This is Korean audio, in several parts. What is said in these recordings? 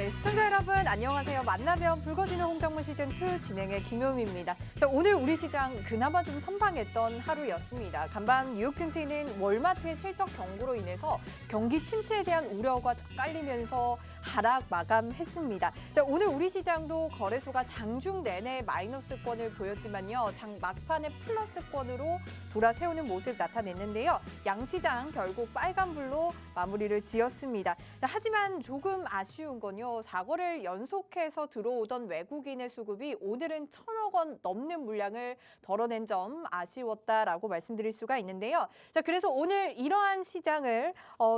네, 시청자 여러분 안녕하세요. 만나면 붉어지는 홍당무 시즌2 진행의 김효미입니다. 자, 오늘 우리 시장 그나마 좀 선방했던 하루였습니다. 간밤 뉴욕 증시는 월마트의 실적 경고로 인해서 경기 침체에 대한 우려가 깔리면서 하락 마감했습니다. 자, 오늘 우리 시장도 거래소가 장중 내내 마이너스권을 보였지만요. 장 막판에 플러스권으로 돌아세우는 모습 나타냈는데요. 양시장 결국 빨간불로 마무리를 지었습니다. 자, 하지만 조금 아쉬운 건요. 4거래를 연속해서 들어오던 외국인의 수급이 오늘은 1,000억 원 넘는 물량을 덜어낸 점 아쉬웠다라고 말씀드릴 수가 있는데요. 자, 그래서 오늘 이러한 시장을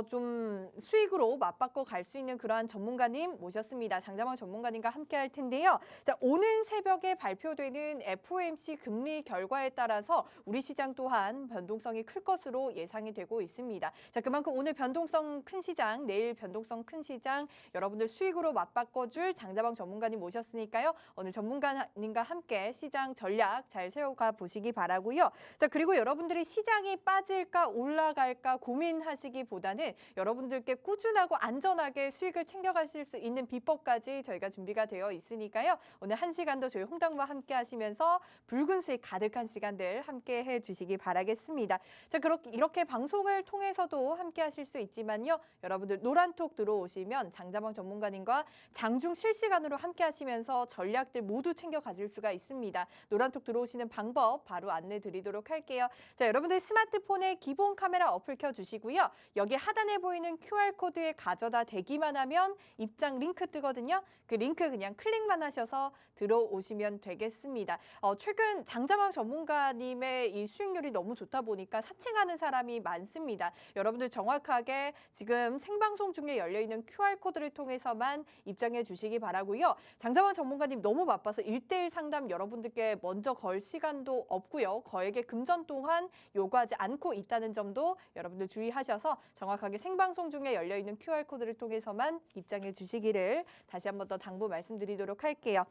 좀 수익으로 맞바꿔 갈 수 있는 그러한 전문가님 모셨습니다. 장자망 전문가님과 함께 할 텐데요. 자, 오는 새벽에 발표되는 FOMC 금리 결과에 따라서 우리 시장 또한 변동성이 클 것으로 예상이 되고 있습니다. 자, 그만큼 오늘 변동성 큰 시장, 내일 변동성 큰 시장 여러분들 수익으로 맞바꿔줄 장자방 전문가님 모셨으니까요. 오늘 전문가님과 함께 시장 전략 잘 세워가 보시기 바라고요. 자, 그리고 여러분들이 시장이 빠질까 올라갈까 고민하시기보다는 여러분들께 꾸준하고 안전하게 수익을 챙겨가실 수 있는 비법까지 저희가 준비가 되어 있으니까요. 오늘 1시간도 저희 홍당무와 함께 하시면서 붉은 수익 가득한 시간들 함께 해주시기 바라겠습니다. 자, 이렇게 방송을 통해서도 함께 하실 수 있지만요. 여러분들 노란톡 들어오시면 장자방 전문가님과 장중 실시간으로 함께 하시면서 전략들 모두 챙겨 가질 수가 있습니다. 노란톡 들어오시는 방법 바로 안내 드리도록 할게요. 자, 여러분들 스마트폰에 기본 카메라 어플 켜주시고요. 여기 하단에 보이는 QR코드에 가져다 대기만 하면 입장 링크 뜨거든요. 그 링크 그냥 클릭만 하셔서 들어오시면 되겠습니다. 최근 장자방 전문가님의 이 수익률이 너무 좋다 보니까 사칭하는 사람이 많습니다. 여러분들 정확하게 지금 생방송 중에 열려있는 QR코드를 통해서만 입장해 주시기 바라고요. 장자방 전문가님 너무 바빠서 1:1 상담 여러분들께 먼저 걸 시간도 없고요. 거액의 금전 또한 요구하지 않고 있다는 점도 여러분들 주의하셔서 정확하게 생방송 중에 열려있는 QR코드를 통해서만 입장해 주시기를 다시 한 번 더 당부 말씀드리도록 할게요.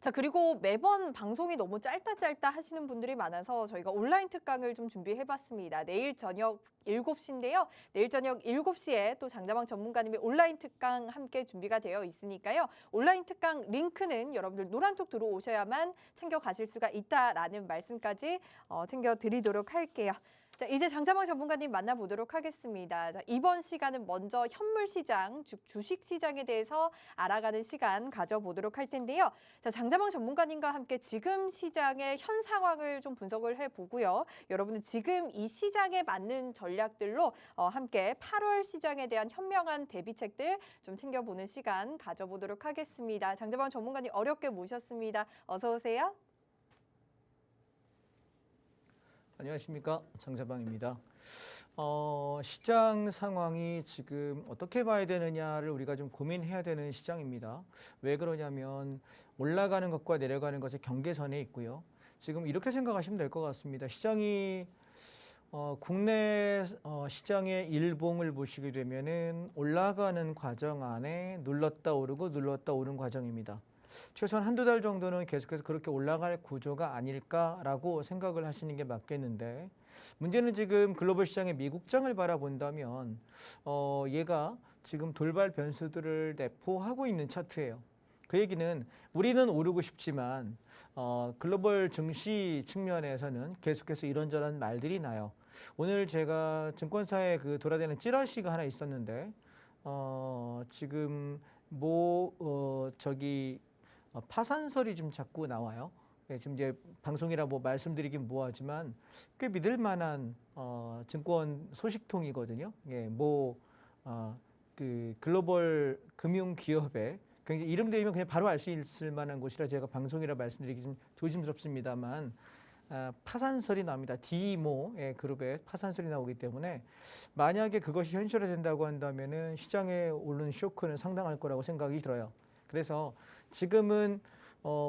자, 그리고 매번 방송이 너무 짧다 하시는 분들이 많아서 저희가 온라인 특강을 좀 준비해봤습니다. 내일 저녁 7시인데요. 내일 저녁 7시에 또 장자방 전문가님의 온라인 특강 함께 준비가 되어 있으니까요. 온라인 특강 링크는 여러분들 노란톡 들어오셔야만 챙겨가실 수가 있다라는 말씀까지 챙겨드리도록 할게요. 자, 이제 장자방 전문가님 만나보도록 하겠습니다. 자, 이번 시간은 먼저 현물 시장, 즉 주식 시장에 대해서 알아가는 시간 가져보도록 할 텐데요. 자, 장자방 전문가님과 함께 지금 시장의 현 상황을 좀 분석을 해보고요. 여러분은 지금 이 시장에 맞는 전략들로 함께 8월 시장에 대한 현명한 대비책들 좀 챙겨보는 시간 가져보도록 하겠습니다. 장자방 전문가님 어렵게 모셨습니다. 어서 오세요. 안녕하십니까, 장자방입니다. 시장 상황이 지금 어떻게 봐야 되느냐를 우리가 좀 고민해야 되는 시장입니다. 왜 그러냐면 올라가는 것과 내려가는 것의 경계선에 있고요. 지금 이렇게 생각하시면 될 것 같습니다. 시장이 국내 시장의 일봉을 보시게 되면은 올라가는 과정 안에 눌렀다 오르고 눌렀다 오른 과정입니다. 최소한 한두 달 정도는 계속해서 그렇게 올라갈 구조가 아닐까라고 생각을 하시는 게 맞겠는데, 문제는 지금 글로벌 시장의 미국장을 바라본다면 얘가 지금 돌발 변수들을 내포하고 있는 차트예요. 그 얘기는 우리는 오르고 싶지만 글로벌 증시 측면에서는 계속해서 이런저런 말들이 나요. 오늘 제가 증권사에 그 돌아다니는 찌라시가 하나 있었는데 지금 파산설이 좀 자꾸 나와요. 예, 지금 이제 방송이라 뭐 말씀드리긴 뭐하지만 꽤 믿을 만한 증권 소식통이거든요. 예, 그 글로벌 금융 기업에 굉장히 이름 대면 그냥 바로 알 수 있을 만한 곳이라 제가 방송이라 말씀드리기 좀 조심스럽습니다만 파산설이 나옵니다. D모 그룹에 파산설이 나오기 때문에 만약에 그것이 현실화된다고 한다면은 시장에 오르는 쇼크는 상당할 거라고 생각이 들어요. 그래서 지금은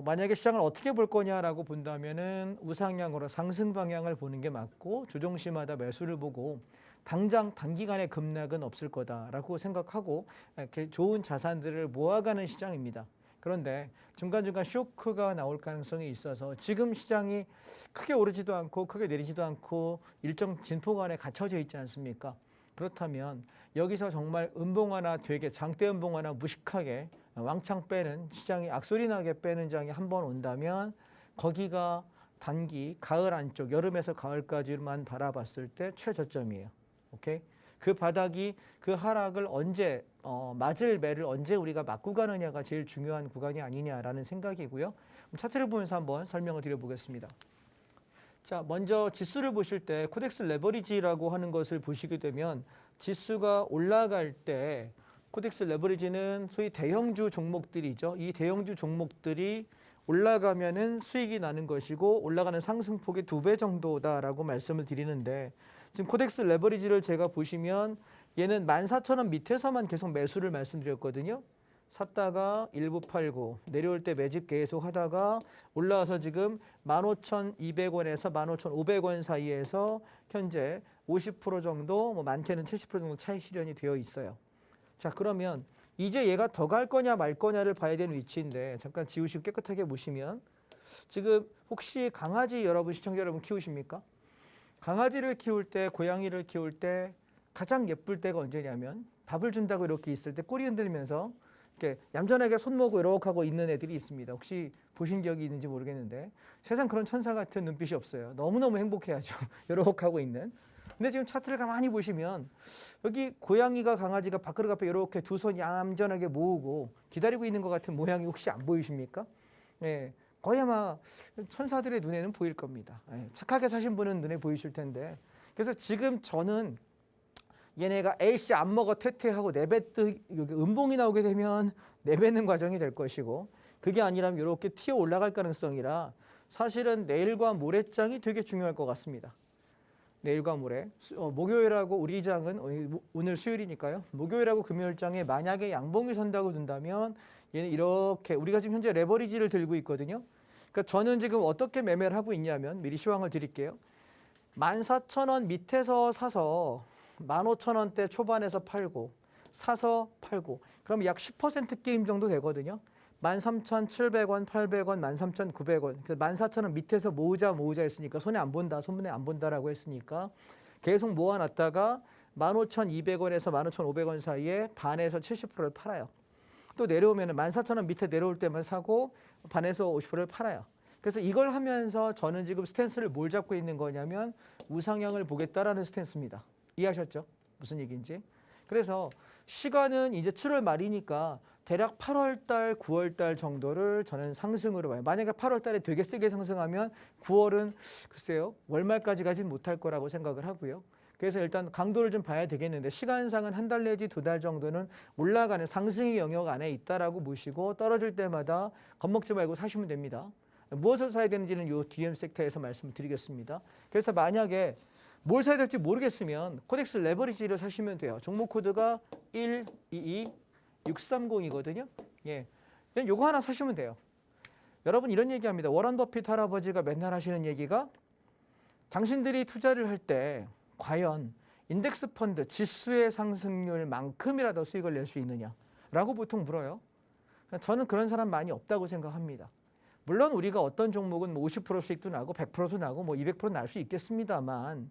만약에 시장을 어떻게 볼 거냐라고 본다면은 우상향으로 상승 방향을 보는 게 맞고 조정시마다 매수를 보고 당장 단기간에 급락은 없을 거다라고 생각하고 이렇게 좋은 자산들을 모아가는 시장입니다. 그런데 중간중간 쇼크가 나올 가능성이 있어서 지금 시장이 크게 오르지도 않고 크게 내리지도 않고 일정 진폭 안에 갇혀져 있지 않습니까? 그렇다면 여기서 정말 음봉 하나 되게 장대 음봉 하나 무식하게 왕창 빼는 시장이 악소리 나게 빼는 장이 한 번 온다면 거기가 단기 가을 안쪽 여름에서 가을까지만 바라봤을 때 최저점이에요. 오케이? 그 바닥이 그 하락을 언제 맞을 매를 언제 우리가 맞고 가느냐가 제일 중요한 구간이 아니냐라는 생각이고요. 차트를 보면서 한번 설명을 드려보겠습니다. 자, 먼저 지수를 보실 때 코덱스 레버리지라고 하는 것을 보시게 되면 지수가 올라갈 때 코덱스 레버리지는 소위 대형주 종목들이죠. 이 대형주 종목들이 올라가면은 수익이 나는 것이고 올라가는 상승폭의 2배 정도다라고 말씀을 드리는데 지금 코덱스 레버리지를 제가 보시면 얘는 14,000원 밑에서만 계속 매수를 말씀드렸거든요. 샀다가 일부 팔고 내려올 때 매집 계속 하다가 올라와서 지금 15,200원에서 15,500원 사이에서 현재 50% 정도 뭐 많게는 70% 정도 차익 실현이 되어 있어요. 자, 그러면 이제 얘가 더 갈 거냐 말 거냐를 봐야 되는 위치인데 잠깐 지우시고 깨끗하게 보시면 지금 혹시 강아지 여러분 시청자 여러분 키우십니까? 강아지를 키울 때 고양이를 키울 때 가장 예쁠 때가 언제냐면 밥을 준다고 이렇게 있을 때 꼬리 흔들면서 이렇게 얌전하게 손 모고 이렇게 하고 있는 애들이 있습니다. 혹시 보신 기억이 있는지 모르겠는데 세상 그런 천사 같은 눈빛이 없어요. 너무너무 행복해하죠. 이렇게 하고 있는. 근데 지금 차트를 가만히 보시면 여기 고양이가 강아지가 밥그릇 앞에 이렇게 두 손 얌전하게 모으고 기다리고 있는 것 같은 모양이 혹시 안 보이십니까? 네, 거의 아마 천사들의 눈에는 보일 겁니다. 네, 착하게 사신 분은 눈에 보이실 텐데 그래서 지금 저는 얘네가 에이씨 안 먹어 퇴퇴하고 내뱉듯 여기 음봉이 나오게 되면 내뱉는 과정이 될 것이고 그게 아니라면 이렇게 튀어 올라갈 가능성이라 사실은 내일과 모레장이 되게 중요할 것 같습니다. 내일과 모레 목요일하고 우리 장은 오늘 수요일이니까요. 목요일하고 금요일장에 만약에 양봉이 선다고 둔다면 얘는 이렇게 우리가 지금 현재 레버리지를 들고 있거든요. 그러니까 저는 지금 어떻게 매매를 하고 있냐면 미리 시황을 드릴게요. 14,000원 밑에서 사서 15,000원대 초반에서 팔고 사서 팔고 그럼 약 10% 게임 정도 되거든요. 13,700원, 800원, 13,900원. 14,000원 밑에서 모으자 했으니까 손에 안 본다, 손문에 안 본다라고 했으니까 계속 모아놨다가 15,200원에서 15,500원 사이에 반에서 70%를 팔아요. 또 내려오면 14,000원 밑에 내려올 때만 사고 반에서 50%를 팔아요. 그래서 이걸 하면서 저는 지금 스탠스를 뭘 잡고 있는 거냐면 우상향을 보겠다라는 스탠스입니다. 이해하셨죠? 무슨 얘기인지. 그래서 시간은 이제 7월 말이니까 대략 8월 달, 9월 달 정도를 저는 상승으로 봐요. 만약에 8월 달에 되게 세게 상승하면 9월은 글쎄요. 월말까지 가진 못할 거라고 생각을 하고요. 그래서 일단 강도를 좀 봐야 되겠는데 시간상은 한 달 내지 2달 정도는 올라가는 상승의 영역 안에 있다라고 보시고 떨어질 때마다 겁먹지 말고 사시면 됩니다. 무엇을 사야 되는지는 이 DM 섹터에서 말씀을 드리겠습니다. 그래서 만약에 뭘 사야 될지 모르겠으면 코덱스 레버리지를 사시면 돼요. 종목 코드가 122630이거든요. 예, 그냥 요거 하나 사시면 돼요. 여러분 이런 얘기합니다. 워런 버핏 할아버지가 맨날 하시는 얘기가 당신들이 투자를 할 때 과연 인덱스 펀드 지수의 상승률만큼이라도 수익을 낼 수 있느냐라고 보통 물어요. 저는 그런 사람 많이 없다고 생각합니다. 물론 우리가 어떤 종목은 뭐 50% 수익도 나고 100%도 나고 뭐 200% 날 수 있겠습니다만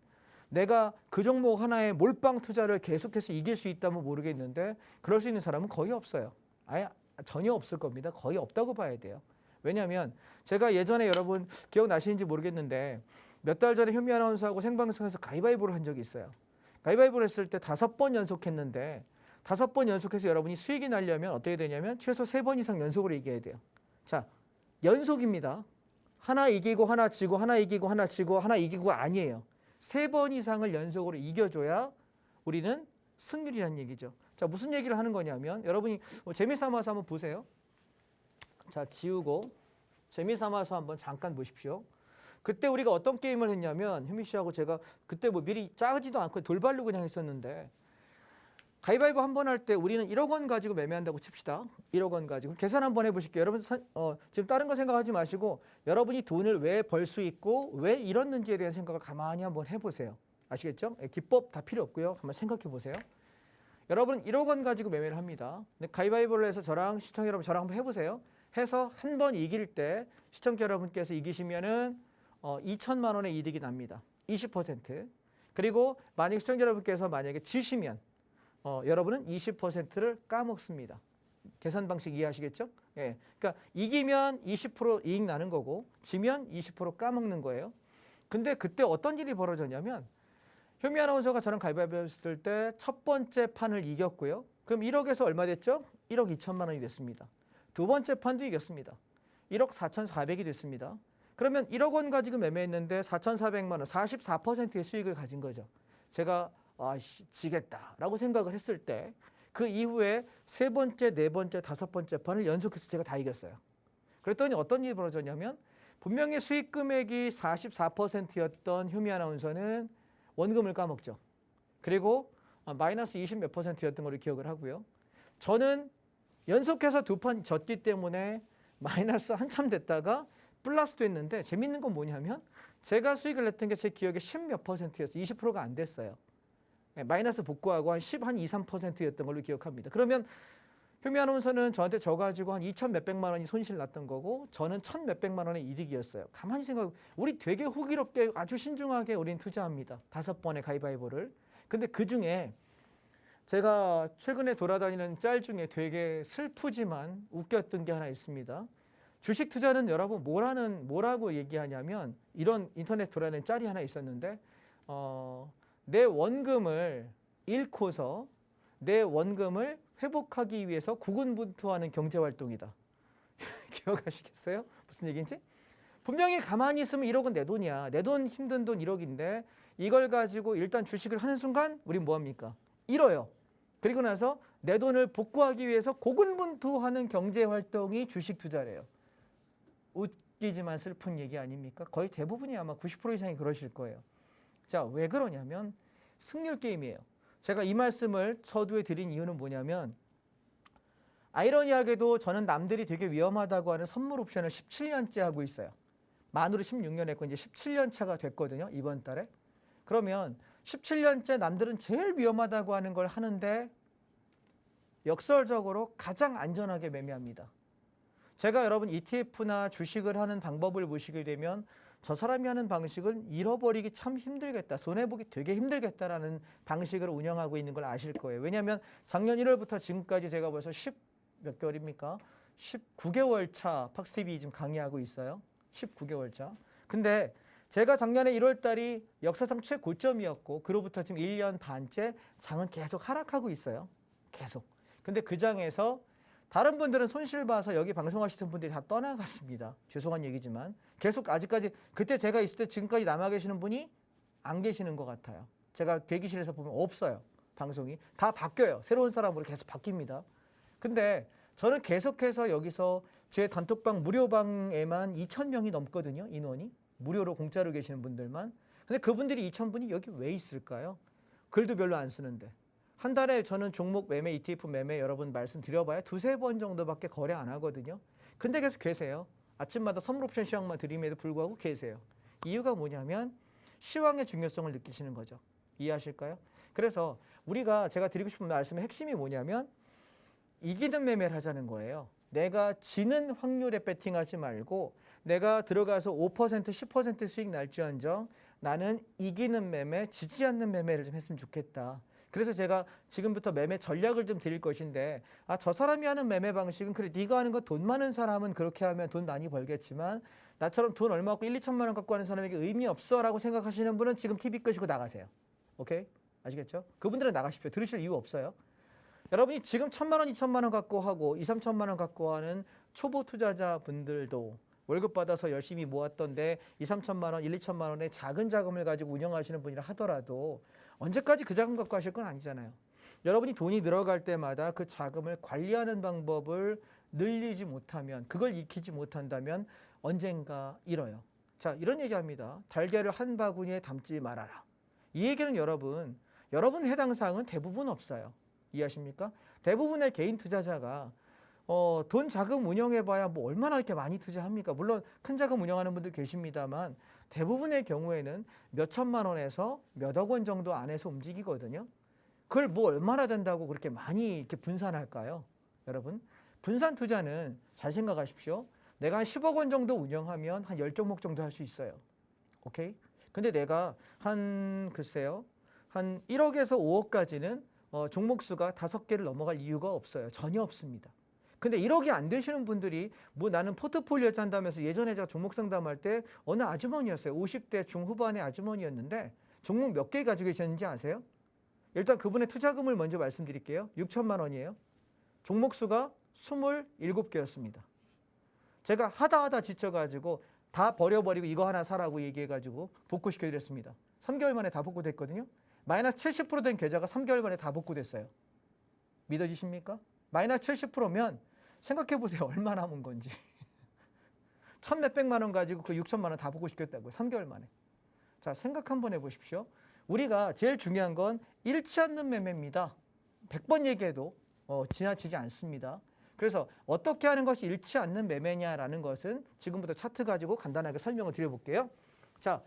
내가 그 종목 하나에 몰빵 투자를 계속해서 이길 수 있다면 모르겠는데 그럴 수 있는 사람은 거의 없어요. 아예 전혀 없을 겁니다. 거의 없다고 봐야 돼요. 왜냐하면 제가 예전에 여러분 기억나시는지 모르겠는데 몇 달 전에 현미 아나운서하고 생방송에서 가위바위보를 한 적이 있어요. 가위바위보를 했을 때 5번 연속했는데 5번 연속해서 여러분이 수익이 나려면 어떻게 되냐면 최소 3번 이상 연속으로 이겨야 돼요. 자, 연속입니다. 하나 이기고 하나 지고 하나 이기고 하나 지고 하나 이기고 아니에요. 3번 이상을 연속으로 이겨줘야 우리는 승률이라는 얘기죠. 자, 무슨 얘기를 하는 거냐면 여러분이 재미삼아서 한번 보세요. 자, 지우고 재미삼아서 한번 잠깐 보십시오. 그때 우리가 어떤 게임을 했냐면 현미 씨하고 제가 그때 뭐 미리 짜지도 않고 돌발로 그냥 했었는데 가위바위보 한 번 할 때 우리는 1억 원 가지고 매매한다고 칩시다. 1억 원 가지고 계산 한번 해보실게요. 여러분 지금 다른 거 생각하지 마시고 여러분이 돈을 왜 벌 수 있고 왜 잃었는지에 대한 생각을 가만히 한번 해보세요. 아시겠죠? 기법 다 필요 없고요. 한번 생각해 보세요. 여러분 1억 원 가지고 매매를 합니다. 근데 가위바위보를 해서 저랑 시청자 여러분 저랑 한번 해보세요. 해서 한 번 이길 때 시청자 여러분께서 이기시면은 2천만 원의 이득이 납니다. 20%. 그리고 만약 시청자 여러분께서 만약에 지시면 여러분은 20%를 까먹습니다. 계산 방식 이해하시겠죠? 예. 그러니까 이기면 20% 이익 나는 거고 지면 20% 까먹는 거예요. 근데 그때 어떤 일이 벌어졌냐면 효미 아나운서가 저랑 가위바위보 했을 때 첫 번째 판을 이겼고요. 그럼 1억에서 얼마 됐죠? 1억 2천만 원이 됐습니다. 두 번째 판도 이겼습니다. 1억 4,400이 됐습니다. 그러면 1억 원 가지고 매매했는데 4,400만 원, 44%의 수익을 가진 거죠. 제가 지겠다라고 생각을 했을 때 그 이후에 세 번째, 네 번째, 다섯 번째 판을 연속해서 제가 다 이겼어요. 그랬더니 어떤 일이 벌어졌냐면 분명히 수익 금액이 44%였던 효미 아나운서는 원금을 까먹죠. 그리고 마이너스 20 몇 %였던 걸로 기억을 하고요. 저는 연속해서 두 판 졌기 때문에 마이너스 한참 됐다가 플러스 됐는데 재밌는 건 뭐냐면 제가 수익을 냈던 게 제 기억에 10 몇 %였어요. 20%가 안 됐어요. 마이너스 복구하고 한 10, 한 2, 3%였던 걸로 기억합니다. 그러면 효미 아나운서는 저한테 져가지고 한 2천 몇백만 원이 손실 났던 거고 저는 1천 몇백만 원의 이득이었어요. 가만히 생각해 우리 되게 호기롭게 아주 신중하게 우린 투자합니다. 5번의 가위바위보를. 근데 그중에 제가 최근에 돌아다니는 짤 중에 되게 슬프지만 웃겼던 게 하나 있습니다. 주식 투자는 여러분 뭐라고 얘기하냐면 이런 인터넷 돌아다니는 짤이 하나 있었는데 내 원금을 잃고서 내 원금을 회복하기 위해서 고군분투하는 경제활동이다. 기억하시겠어요? 무슨 얘기인지? 분명히 가만히 있으면 1억은 내 돈이야. 내 돈 힘든 돈 1억인데 이걸 가지고 일단 주식을 하는 순간 우린 뭐합니까? 잃어요. 그리고 나서 내 돈을 복구하기 위해서 고군분투하는 경제활동이 주식 투자래요. 웃기지만 슬픈 얘기 아닙니까? 거의 대부분이 아마 90% 이상이 그러실 거예요. 자, 왜 그러냐면 승률 게임이에요. 제가 이 말씀을 서두에 드린 이유는 뭐냐면 아이러니하게도 저는 남들이 되게 위험하다고 하는 선물 옵션을 17년째 하고 있어요. 만으로 16년 했고 이제 17년 차가 됐거든요. 이번 달에. 그러면 17년째 남들은 제일 위험하다고 하는 걸 하는데 역설적으로 가장 안전하게 매매합니다. 제가 여러분 ETF나 주식을 하는 방법을 보시게 되면 저 사람이 하는 방식은 잃어버리기 참 힘들겠다. 손해보기 되게 힘들겠다라는 방식을 운영하고 있는 걸 아실 거예요. 왜냐하면 작년 1월부터 지금까지 제가 벌써 10 몇 개월입니까? 19개월 차 팍스TV 지금 강의하고 있어요. 19개월 차. 근데 제가 작년에 1월 달이 역사상 최고점이었고 그로부터 지금 1년 반째 장은 계속 하락하고 있어요. 계속. 근데 그 장에서 다른 분들은 손실 봐서 여기 방송하시는 분들이 다 떠나갔습니다. 죄송한 얘기지만 계속 아직까지 그때 제가 있을 때 지금까지 남아 계시는 분이 안 계시는 것 같아요. 제가 대기실에서 보면 없어요. 방송이 다 바뀌어요. 새로운 사람으로 계속 바뀝니다. 근데 저는 계속해서 여기서 제 단톡방 무료방에만 2,000명이 넘거든요. 인원이 무료로 공짜로 계시는 분들만. 근데 그분들이 2,000분이 여기 왜 있을까요? 글도 별로 안 쓰는데. 한 달에 저는 종목 매매, ETF 매매 여러분 말씀드려봐야 2-3번 정도밖에 거래 안 하거든요. 근데 계속 계세요. 아침마다 선물 옵션 시황만 드림에도 불구하고 계세요. 이유가 뭐냐면 시황의 중요성을 느끼시는 거죠. 이해하실까요? 그래서 우리가 제가 드리고 싶은 말씀의 핵심이 뭐냐면 이기는 매매를 하자는 거예요. 내가 지는 확률에 배팅하지 말고 내가 들어가서 5%, 10% 수익 날지언정 나는 이기는 매매, 지지 않는 매매를 좀 했으면 좋겠다. 그래서 제가 지금부터 매매 전략을 좀 드릴 것인데 저 사람이 하는 매매 방식은 그래 네가 하는 거 돈 많은 사람은 그렇게 하면 돈 많이 벌겠지만 나처럼 돈 얼마 갖고 1-2천만 원 갖고 하는 사람에게 의미 없어 라고 생각하시는 분은 지금 TV 끄시고 나가세요. 오케이? 아시겠죠? 그분들은 나가십시오. 들으실 이유 없어요. 여러분이 지금 1,000만 원, 2,000만 원 갖고 하고 2-3천만 원 갖고 하는 초보 투자자분들도 월급 받아서 열심히 모았던데 2-3천만 원, 1-2천만 원의 작은 자금을 가지고 운영하시는 분이라 하더라도 언제까지 그 자금 갖고 하실 건 아니잖아요. 여러분이 돈이 늘어갈 때마다 그 자금을 관리하는 방법을 늘리지 못하면 그걸 익히지 못한다면 언젠가 잃어요. 자, 이런 얘기합니다. 달걀을 한 바구니에 담지 말아라. 이 얘기는 여러분 해당 사항은 대부분 없어요. 이해하십니까? 대부분의 개인 투자자가 돈 자금 운영해봐야 뭐 얼마나 이렇게 많이 투자합니까? 물론 큰 자금 운영하는 분들 계십니다만 대부분의 경우에는 몇 천만 원에서 몇억 원 정도 안에서 움직이거든요. 그걸 뭐 얼마나 된다고 그렇게 많이 이렇게 분산할까요? 여러분, 분산 투자는 잘 생각하십시오. 내가 한 10억 원 정도 운영하면 한 10종목 정도 할 수 있어요. 오케이? 근데 내가 글쎄요. 한 1억에서 5억까지는 종목 수가 5개를 넘어갈 이유가 없어요. 전혀 없습니다. 근데 1억이 안 되시는 분들이 뭐 나는 포트폴리오 짠다면서 예전에 제가 종목 상담할 때 어느 아주머니였어요. 50대 중후반의 아주머니였는데 종목 몇 개 가지고 계셨는지 아세요? 일단 그분의 투자금을 먼저 말씀드릴게요. 6천만 원이에요. 종목 수가 27개였습니다. 제가 하다 지쳐가지고 다 버려버리고 이거 하나 사라고 얘기해가지고 복구시켜드렸습니다. 3개월 만에 다 복구됐거든요. 마이너스 70% 된 계좌가 3개월 만에 다 복구됐어요. 믿어지십니까? 마이너스 70%면 생각해보세요. 얼마 남은 건지. 천 몇백만 원 가지고 그 6천만 원 다 복구시켰다고요. 3개월 만에. 자, 생각 한번 해보십시오. 우리가 제일 중요한 건 잃지 않는 매매입니다. 100번 얘기해도 지나치지 않습니다. 그래서 어떻게 하는 것이 잃지 않는 매매냐라는 것은 지금부터 차트 가지고 간단하게 설명을 드려볼게요. 자,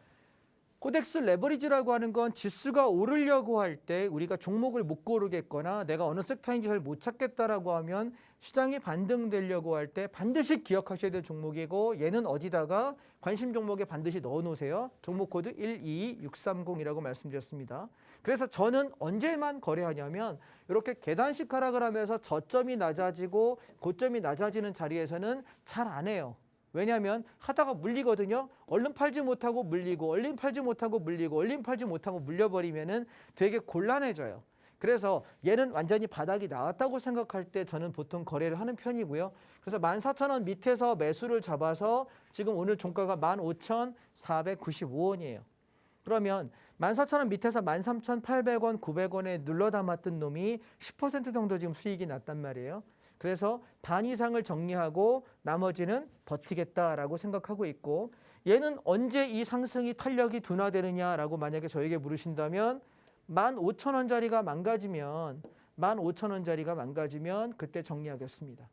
코덱스 레버리지라고 하는 건 지수가 오르려고 할 때 우리가 종목을 못 고르겠거나 내가 어느 섹터인지 잘 못 찾겠다라고 하면 시장이 반등되려고 할 때 반드시 기억하셔야 될 종목이고 얘는 어디다가 관심 종목에 반드시 넣어 놓으세요. 종목 코드 122630이라고 말씀드렸습니다. 그래서 저는 언제만 거래하냐면 이렇게 계단식 하락을 하면서 저점이 낮아지고 고점이 낮아지는 자리에서는 잘 안 해요. 왜냐하면 하다가 물리거든요. 얼른 팔지 못하고 물리고 얼른 팔지 못하고 물리고 얼른 팔지 못하고 물려버리면은 되게 곤란해져요. 그래서 얘는 완전히 바닥이 나왔다고 생각할 때 저는 보통 거래를 하는 편이고요. 그래서 14,000원 밑에서 매수를 잡아서 지금 오늘 종가가 15,495원이에요. 그러면 14,000원 밑에서 13,800원, 900원에 눌러 담았던 놈이 10% 정도 지금 수익이 났단 말이에요. 그래서 반 이상을 정리하고 나머지는 버티겠다라고 생각하고 있고 얘는 언제 이 상승이 탄력이 둔화되느냐라고 만약에 저에게 물으신다면 15,000원짜리가 망가지면 그때 정리하겠습니다.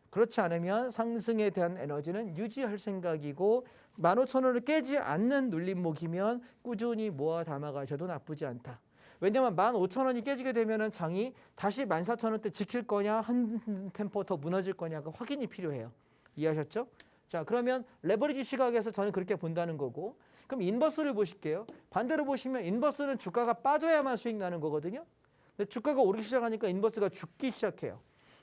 그렇지 않으면 상승에 대한 에너지는 유지할 생각이고 15,000원을 깨지 않는 눌림목이면 꾸준히 모아 담아가셔도 나쁘지 않다. 왜냐하면 15,000원이 깨지게 되면 장이 다시 14,000원대 지킬 거냐 한 템포 더 무너질 거냐가 확인이 필요해요. 이해하셨죠? 자, 그러면 레버리지 시각에서 저는 그렇게 본다는 거고 그럼 인버스를 보실게요. 반대로 보시면 인버스는 주가가 빠져야만 수익 나는 거거든요. 근데 주가가 오르기 시작하니까 인버스가 죽기 시작해요.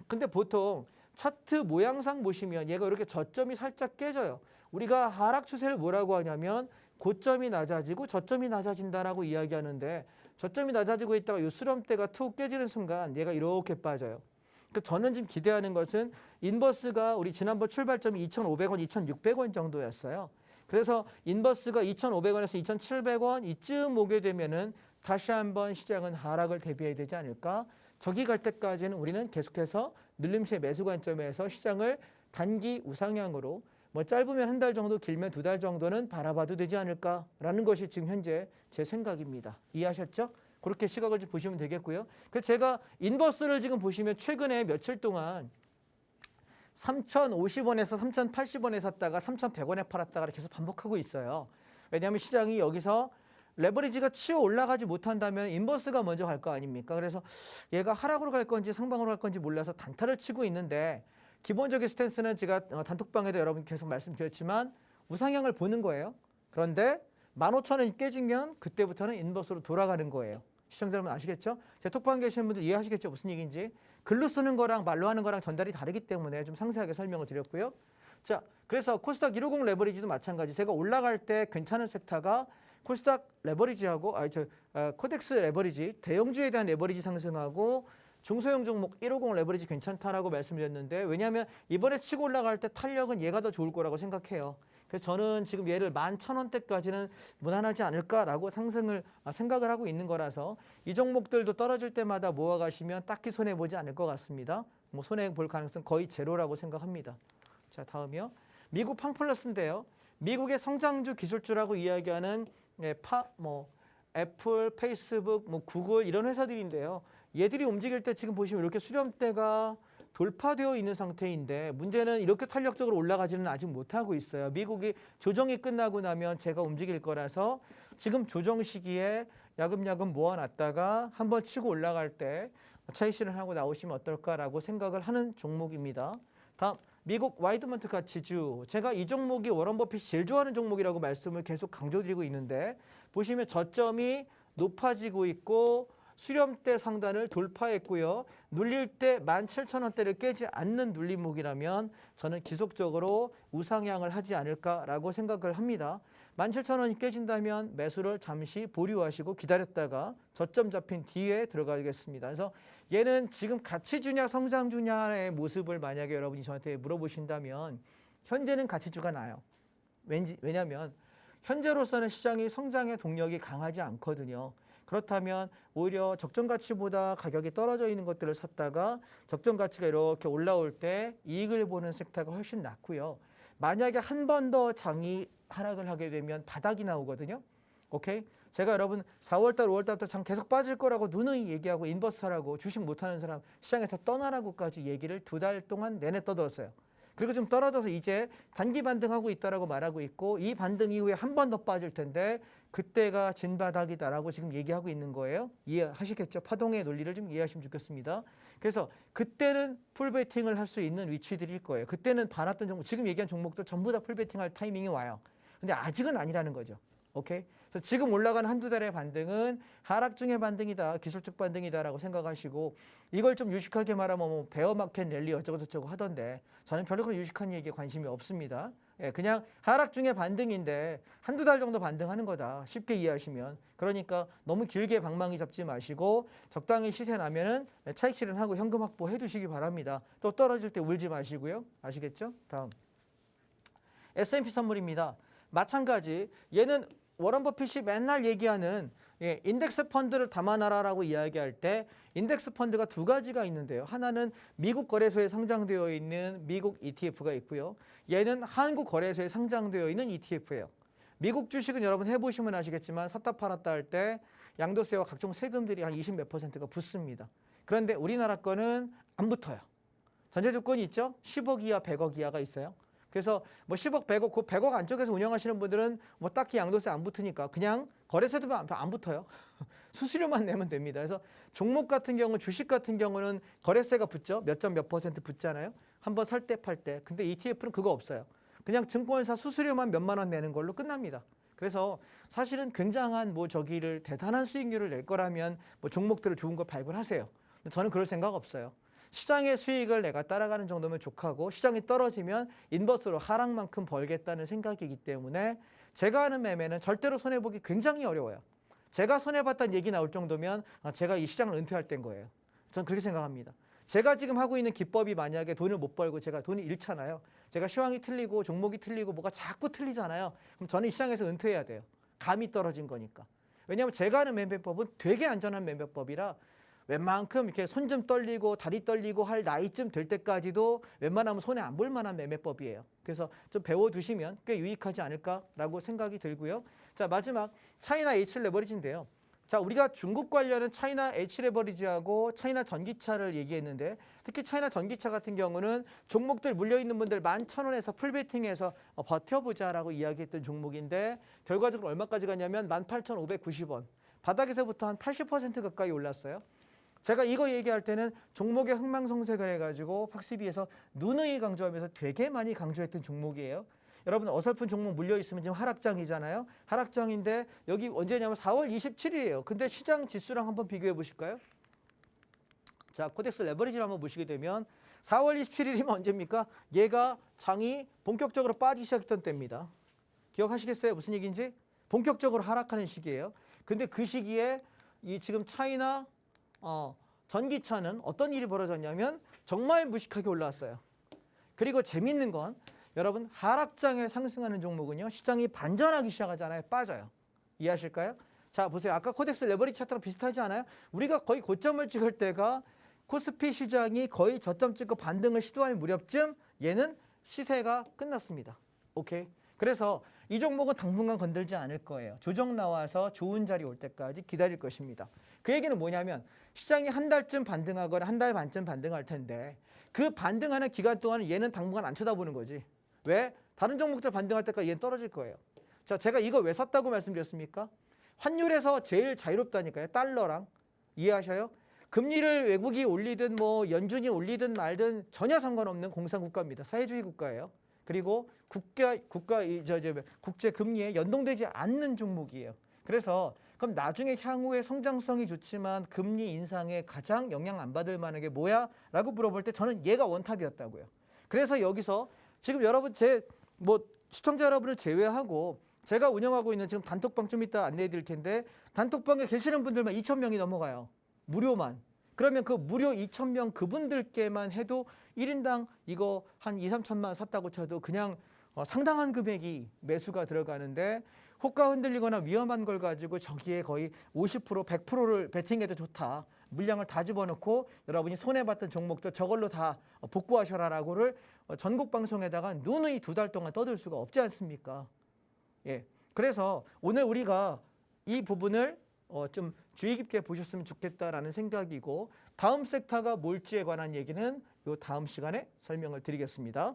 근데 보통 차트 모양상 보시면 얘가 이렇게 저점이 살짝 깨져요. 우리가 하락 추세를 뭐라고 하냐면 고점이 낮아지고 저점이 낮아진다라고 이야기하는데 저점이 낮아지고 있다가 이 수렴대가 툭 깨지는 순간 얘가 이렇게 빠져요. 그러니까 저는 지금 기대하는 것은 인버스가 우리 지난번 출발점이 2,500원, 2,600원 정도였어요. 그래서 인버스가 2,500원에서 2,700원 이쯤 오게 되면은 다시 한번 시장은 하락을 대비해야 되지 않을까? 저기 갈 때까지는 우리는 계속해서 눌림시의 매수 관점에서 시장을 단기 우상향으로 뭐 짧으면 한 달 정도 길면 2달 정도는 바라봐도 되지 않을까라는 것이 지금 현재 제 생각입니다. 이해하셨죠? 그렇게 시각을 좀 보시면 되겠고요. 그래서 제가 인버스를 지금 보시면 최근에 며칠 동안 3,050원에서 3,080원에 샀다가 3,100원에 팔았다가 계속 반복하고 있어요. 왜냐하면 시장이 여기서 레버리지가 치어 올라가지 못한다면 인버스가 먼저 갈 거 아닙니까? 그래서 얘가 하락으로 갈 건지 상방으로 갈 건지 몰라서 단타를 치고 있는데 기본적인 스탠스는 제가 단톡방에도 여러분 계속 말씀드렸지만 우상향을 보는 거예요. 그런데 15,000원이 깨지면 그때부터는 인버스로 돌아가는 거예요. 시청자 여러분 아시겠죠? 제 톡방 계시는 분들 이해하시겠죠? 무슨 얘기인지. 글로 쓰는 거랑 말로 하는 거랑 전달이 다르기 때문에 좀 상세하게 설명을 드렸고요. 자, 그래서 코스닥 150 레버리지도 마찬가지. 제가 올라갈 때 괜찮은 섹터가 코스닥 레버리지하고 코덱스 레버리지, 대형주에 대한 레버리지 상승하고 중소형 종목 150 레버리지 괜찮다라고 말씀드렸는데 왜냐하면 이번에 치고 올라갈 때 탄력은 얘가 더 좋을 거라고 생각해요. 그래서 저는 지금 얘를 11,000원대까지는 무난하지 않을까라고 생각을 하고 있는 거라서 이 종목들도 떨어질 때마다 모아가시면 딱히 손해보지 않을 것 같습니다. 뭐 손해볼 가능성 거의 제로라고 생각합니다. 자, 다음이요. 미국 팡플러스인데요. 미국의 성장주 기술주라고 이야기하는 애플, 페이스북, 구글 이런 회사들인데요. 얘들이 움직일 때 지금 보시면 이렇게 수렴대가 돌파되어 있는 상태인데 문제는 이렇게 탄력적으로 올라가지는 아직 못하고 있어요. 미국이 조정이 끝나고 나면 제가 움직일 거라서 지금 조정 시기에 야금야금 모아놨다가 한번 치고 올라갈 때 차익 실현하고 나오시면 어떨까라고 생각을 하는 종목입니다. 다음 미국 와이드먼트 가치주. 제가 이 종목이 워런 버핏이 제일 좋아하는 종목이라고 말씀을 계속 강조드리고 있는데 보시면 저점이 높아지고 있고 수렴대 상단을 돌파했고요. 눌릴 때 17,000원대를 깨지 않는 눌림목이라면 저는 지속적으로 우상향을 하지 않을까라고 생각을 합니다. 17,000원이 깨진다면 매수를 잠시 보류하시고 기다렸다가 저점 잡힌 뒤에 들어가겠습니다. 그래서 얘는 지금 가치주냐 성장주냐의 모습을 만약에 여러분이 저한테 물어보신다면 현재는 가치주가 나요. 왜냐하면 현재로서는 시장이 성장의 동력이 강하지 않거든요. 그렇다면 오히려 적정 가치보다 가격이 떨어져 있는 것들을 샀다가 적정 가치가 이렇게 올라올 때 이익을 보는 섹터가 훨씬 낫고요. 만약에 한 번 더 장이 하락을 하게 되면 바닥이 나오거든요. 오케이? 제가 여러분 4월달, 5월달부터 장 계속 빠질 거라고 누누이 얘기하고 인버스하라고 주식 못하는 사람 시장에서 떠나라고까지 얘기를 2달 동안 내내 떠들었어요. 그리고 좀 떨어져서 이제 단기 반등하고 있다라고 말하고 있고 이 반등 이후에 한 번 더 빠질 텐데 그때가 진바닥이다라고 지금 얘기하고 있는 거예요. 이해하시겠죠? 파동의 논리를 좀 이해하시면 좋겠습니다. 그래서 그때는 풀베팅을 할 수 있는 위치들일 거예요. 그때는 봐놨던 종목, 지금 얘기한 종목들 전부 다 풀베팅할 타이밍이 와요. 근데 아직은 아니라는 거죠. 오케이? 그래서 지금 올라가는 한두 달의 반등은 하락 중의 반등이다, 기술적 반등이다라고 생각하시고 이걸 좀 유식하게 말하면 뭐 베어마켓 랠리 어쩌고저쩌고 하던데 저는 별로 그런 유식한 얘기에 관심이 없습니다. 예, 그냥 하락 중의 반등인데 한두 달 정도 반등하는 거다. 쉽게 이해하시면. 그러니까 너무 길게 방망이 잡지 마시고 적당히 시세 나면은 차익 실현하고 현금 확보해 두시기 바랍니다. 또 떨어질 때 울지 마시고요. 아시겠죠? 다음. S&P 선물입니다. 마찬가지 얘는 워런 버핏이 맨날 얘기하는 인덱스 펀드를 담아놔라라고 이야기할 때 인덱스 펀드가 두 가지가 있는데요. 하나는 미국 거래소에 상장되어 있는 미국 ETF가 있고요. 얘는 한국 거래소에 상장되어 있는 ETF예요. 미국 주식은 여러분 해보시면 아시겠지만 샀다 팔았다 할 때 양도세와 각종 세금들이 한 20 몇 %가 붙습니다. 그런데 우리나라 거는 안 붙어요. 전제 조건이 있죠. 10억 이하, 100억 이하가 있어요. 그래서 뭐 10억, 100억, 그 100억 안쪽에서 운영하시는 분들은 뭐 딱히 양도세 안 붙으니까 그냥 거래세도 안 붙어요. 수수료만 내면 됩니다. 그래서 종목 같은 경우, 주식 같은 경우는 거래세가 붙죠. 몇 점 몇 % 붙잖아요. 한번 살 때 팔 때. 근데 ETF는 그거 없어요. 그냥 증권사 수수료만 몇만 원 내는 걸로 끝납니다. 그래서 사실은 굉장한 뭐 저기를 대단한 수익률을 낼 거라면 뭐 종목들을 좋은 거 발굴하세요. 근데 저는 그럴 생각 없어요. 시장의 수익을 내가 따라가는 정도면 족하고 시장이 떨어지면 인버스로 하락만큼 벌겠다는 생각이기 때문에 제가 하는 매매는 절대로 손해보기 굉장히 어려워요. 제가 손해봤다는 얘기 나올 정도면 제가 이 시장을 은퇴할 때인 거예요. 저는 그렇게 생각합니다. 제가 지금 하고 있는 기법이 만약에 돈을 못 벌고 제가 돈이 잃잖아요. 제가 시황이 틀리고 종목이 틀리고 뭐가 자꾸 틀리잖아요. 그럼 저는 이 시장에서 은퇴해야 돼요. 감이 떨어진 거니까. 왜냐하면 제가 하는 매매법은 되게 안전한 매매법이라 웬만큼 이렇게 손 좀 떨리고 다리 떨리고 할 나이쯤 될 때까지도 웬만하면 손해 안 볼 만한 매매법이에요. 그래서 좀 배워두시면 꽤 유익하지 않을까라고 생각이 들고요. 자, 마지막 차이나 H 레버리지인데요. 자, 우리가 중국 관련은 차이나 H 레버리지하고 차이나 전기차를 얘기했는데 특히 차이나 전기차 같은 경우는 종목들 물려있는 분들 11,000원에서 풀베팅해서 버텨보자라고 이야기했던 종목인데 결과적으로 얼마까지 갔냐면 18,590원. 바닥에서부터 한 80% 가까이 올랐어요. 제가 이거 얘기할 때는 종목의 흥망성쇠가 해가지고 팍스비에서 누누이 강조하면서 되게 많이 강조했던 종목이에요. 여러분 어설픈 종목 물려있으면 지금 하락장이잖아요. 하락장인데 여기 언제냐면 4월 27일이에요. 근데 시장 지수랑 한번 비교해 보실까요? 자, 코덱스 레버리지를 한번 보시게 되면 4월 27일이면 언제입니까? 얘가 장이 본격적으로 빠지기 시작했던 때입니다. 기억하시겠어요? 무슨 얘기인지? 본격적으로 하락하는 시기예요. 근데 그 시기에 이 지금 차이나 전기차는 어떤 일이 벌어졌냐면 정말 무식하게 올라왔어요. 그리고 재밌는 건 여러분 하락장에 상승하는 종목은요. 시장이 반전하기 시작하잖아요. 빠져요. 이해하실까요? 자, 보세요. 아까 코덱스 레버리지 차트랑 비슷하지 않아요? 우리가 거의 고점을 찍을 때가 코스피 시장이 거의 저점 찍고 반등을 시도할 무렵쯤 얘는 시세가 끝났습니다. 오케이? 그래서 이 종목은 당분간 건들지 않을 거예요. 조정 나와서 좋은 자리 올 때까지 기다릴 것입니다. 그 얘기는 뭐냐면 시장이 한 달쯤 반등하거나 한 달 반쯤 반등할 텐데 그 반등하는 기간 동안은 얘는 당분간 안 쳐다보는 거지. 왜? 다른 종목들 반등할 때까지 얘는 떨어질 거예요. 자, 제가 이거 왜 샀다고 말씀드렸습니까? 환율에서 제일 자유롭다니까요. 달러랑. 이해하셔요? 금리를 외국이 올리든 뭐 연준이 올리든 말든 전혀 상관없는 공산국가입니다. 사회주의 국가예요. 그리고 국제 금리에 연동되지 않는 종목이에요. 그래서 그럼 나중에 향후에 성장성이 좋지만 금리 인상에 가장 영향 안 받을 만한 게 뭐야? 라고 물어볼 때 저는 얘가 원탑이었다고요. 그래서 여기서 지금 여러분 시청자 여러분을 제외하고 제가 운영하고 있는 지금 단톡방 좀 이따 안내해 드릴 텐데 단톡방에 계시는 분들만 2,000명이 넘어가요. 무료만. 그러면 그 무료 2,000명 그분들께만 해도 1인당 이거 한 2, 3천만 샀다고 쳐도 그냥 상당한 금액이 매수가 들어가는데 호가 흔들리거나 위험한 걸 가지고 저기에 거의 50%, 100%를 베팅해도 좋다. 물량을 다 집어넣고 여러분이 손해봤던 종목도 저걸로 다 복구하셔라라고를 전국 방송에다가 누누이 2달 동안 떠들 수가 없지 않습니까? 예. 그래서 오늘 우리가 이 부분을 좀 주의 깊게 보셨으면 좋겠다라는 생각이고 다음 섹터가 뭘지에 관한 얘기는 요 다음 시간에 설명을 드리겠습니다.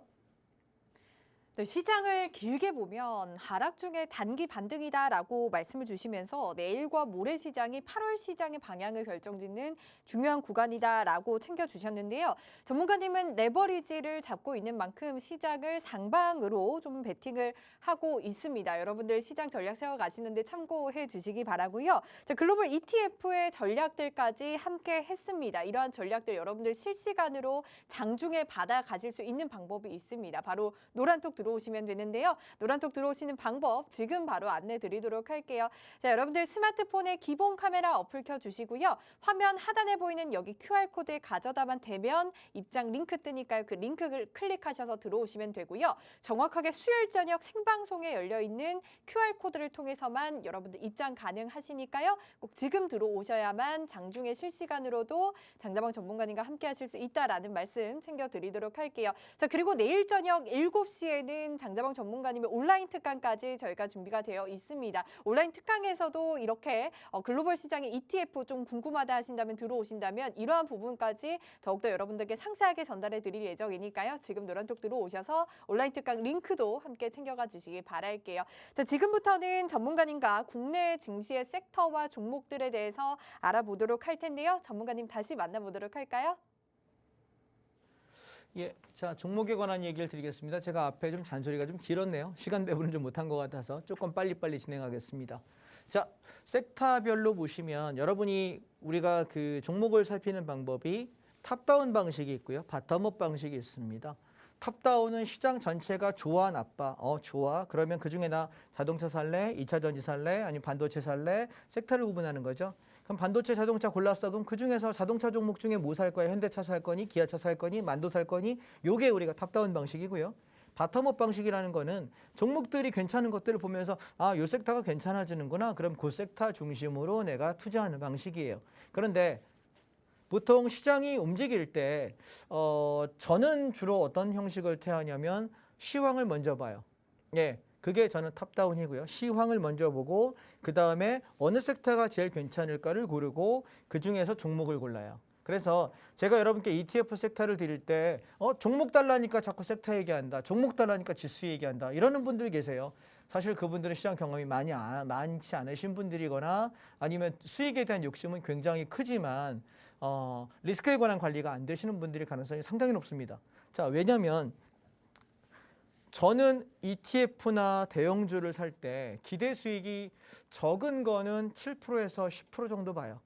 네, 시장을 길게 보면 하락 중에 단기 반등이다라고 말씀을 주시면서 내일과 모레 시장이 8월 시장의 방향을 결정짓는 중요한 구간이다라고 챙겨주셨는데요. 전문가님은 레버리지를 잡고 있는 만큼 시장을 상방으로 좀 베팅을 하고 있습니다. 여러분들 시장 전략 세워가시는데 참고해 주시기 바라고요. 자, 글로벌 ETF의 전략들까지 함께 했습니다. 이러한 전략들 여러분들 실시간으로 장중에 받아가실 수 있는 방법이 있습니다. 바로 노란톡 들어오시면 되는데요. 노란톡 들어오시는 방법 지금 바로 안내 드리도록 할게요. 자, 여러분들 스마트폰에 기본 카메라 어플 켜주시고요. 화면 하단에 보이는 여기 QR코드에 가져다만 대면 입장 링크 뜨니까요. 그 링크를 클릭하셔서 들어오시면 되고요. 정확하게 수요일 저녁 생방송에 열려있는 QR코드를 통해서만 여러분들 입장 가능하시니까요. 꼭 지금 들어오셔야만 장중에 실시간으로도 장자방 전문가님과 함께 하실 수 있다라는 말씀 챙겨드리도록 할게요. 자, 그리고 내일 저녁 7시에는 장자방 전문가님의 온라인 특강까지 저희가 준비가 되어 있습니다. 온라인 특강에서도 이렇게 글로벌 시장의 ETF 좀 궁금하다 하신다면 들어오신다면 이러한 부분까지 더욱더 여러분들께 상세하게 전달해 드릴 예정이니까요. 지금 노란톡 들어오셔서 온라인 특강 링크도 함께 챙겨가 주시기 바랄게요. 자, 지금부터는 전문가님과 국내 증시의 섹터와 종목들에 대해서 알아보도록 할 텐데요. 전문가님 다시 만나보도록 할까요? 예, 자 종목에 관한 얘기를 드리겠습니다. 제가 앞에 좀 잔소리가 좀 길었네요. 시간 배분을 좀 못한 것 같아서 조금 빨리빨리 진행하겠습니다. 자, 섹터별로 보시면 여러분이 우리가 그 종목을 살피는 방법이 탑다운 방식이 있고요. 바텀업 방식이 있습니다. 탑다운은 시장 전체가 좋아 나빠. 좋아. 그러면 그중에 나 자동차 살래, 2차 전지 살래, 아니면 반도체 살래, 섹터를 구분하는 거죠. 그럼 반도체 자동차 골랐어. 그럼 그중에서 자동차 종목 중에 뭐 살 거야? 현대차 살 거니? 기아차 살 거니? 만도 살 거니? 요게 우리가 탑다운 방식이고요. 바텀업 방식이라는 거는 종목들이 괜찮은 것들을 보면서 요 섹터가 괜찮아지는구나. 그럼 그 섹터 중심으로 내가 투자하는 방식이에요. 그런데 보통 시장이 움직일 때 저는 주로 어떤 형식을 택하냐면 시황을 먼저 봐요. 예. 그게 저는 탑다운이고요. 시황을 먼저 보고 그 다음에 어느 섹터가 제일 괜찮을까를 고르고 그중에서 종목을 골라요. 그래서 제가 여러분께 ETF 섹터를 드릴 때 종목 달라니까 자꾸 섹터 얘기한다. 종목 달라니까 지수 얘기한다. 이러는 분들이 계세요. 사실 그분들은 시장 경험이 많지 않으신 분들이거나 아니면 수익에 대한 욕심은 굉장히 크지만 리스크에 관한 관리가 안 되시는 분들이 가능성이 상당히 높습니다. 자, 왜냐하면 저는 ETF나 대형주를 살 때 기대 수익이 적은 거는 7%에서 10% 정도 봐요.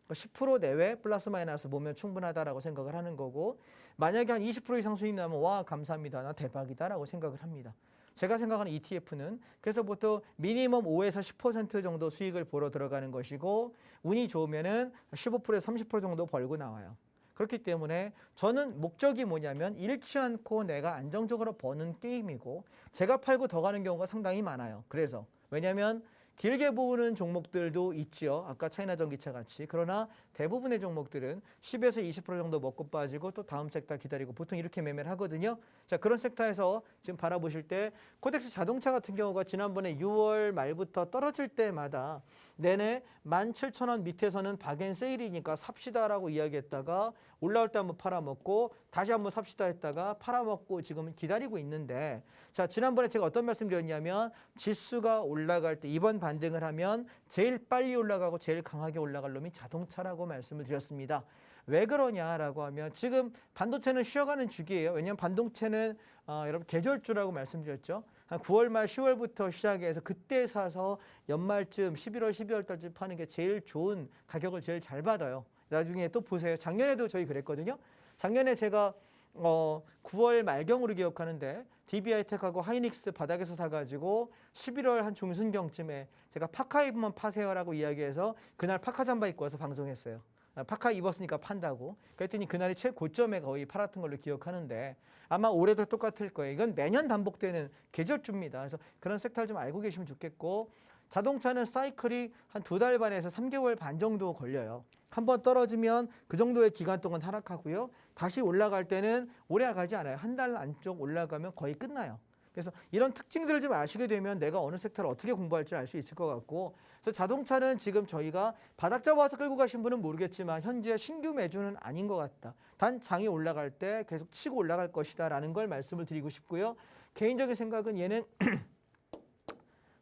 10% 내외 플러스 마이너스 보면 충분하다라고 생각을 하는 거고 만약에 한 20% 이상 수익 나면 와 감사합니다. 나 대박이다라고 생각을 합니다. 제가 생각하는 ETF는 그래서 보통 미니멈 5에서 10% 정도 수익을 보러 들어가는 것이고 운이 좋으면은 15%에서 30% 정도 벌고 나와요. 그렇기 때문에 저는 목적이 뭐냐면 잃지 않고 내가 안정적으로 버는 게임이고 제가 팔고 더 가는 경우가 상당히 많아요. 그래서 왜냐하면 길게 보는 종목들도 있지요. 아까 차이나 전기차 같이. 그러나 대부분의 종목들은 10에서 20% 정도 먹고 빠지고 또 다음 섹터 기다리고 보통 이렇게 매매를 하거든요. 자, 그런 섹터에서 지금 바라보실 때 코덱스 자동차 같은 경우가 지난번에 6월 말부터 떨어질 때마다 내내 17,000원 밑에서는 박앤세일이니까 삽시다라고 이야기했다가 올라올 때 한번 팔아먹고 다시 한번 삽시다 했다가 팔아먹고 지금 기다리고 있는데, 자, 지난번에 제가 어떤 말씀 드렸냐면 지수가 올라갈 때 이번 반등을 하면 제일 빨리 올라가고 제일 강하게 올라갈 놈이 자동차라고 말씀을 드렸습니다. 왜 그러냐라고 하면 지금 반도체는 쉬어가는 주기예요. 왜냐하면 반도체는 여러분 계절주라고 말씀드렸죠. 한 9월 말 10월부터 시작해서 그때 사서 연말쯤 11월 12월 달쯤 파는 게 제일 좋은 가격을 제일 잘 받아요. 나중에 또 보세요. 작년에도 저희 그랬거든요. 작년에 제가 9월 말경으로 기억하는데 DB하이텍하고 하이닉스 바닥에서 사가지고 11월 한 중순경쯤에 제가 파카 입으면 파세요라고 이야기해서 그날 파카 잠바 입고 와서 방송했어요. 파카 입었으니까 판다고. 그랬더니 그날이 최고점에 거의 팔았던 걸로 기억하는데 아마 올해도 똑같을 거예요. 이건 매년 반복되는 계절주입니다. 그래서 그런 섹터를 좀 알고 계시면 좋겠고, 자동차는 사이클이 한 2달 반에서 3개월 반 정도 걸려요. 한번 떨어지면 그 정도의 기간 동안 하락하고요. 다시 올라갈 때는 오래 가지 않아요. 한 달 안쪽 올라가면 거의 끝나요. 그래서 이런 특징들을 좀 아시게 되면 내가 어느 섹터를 어떻게 공부할지 알 수 있을 것 같고, 그래서 자동차는 지금 저희가 바닥 잡아서 끌고 가신 분은 모르겠지만 현재 신규 매주는 아닌 것 같다. 단 장이 올라갈 때 계속 치고 올라갈 것이다 라는 걸 말씀을 드리고 싶고요. 개인적인 생각은 얘는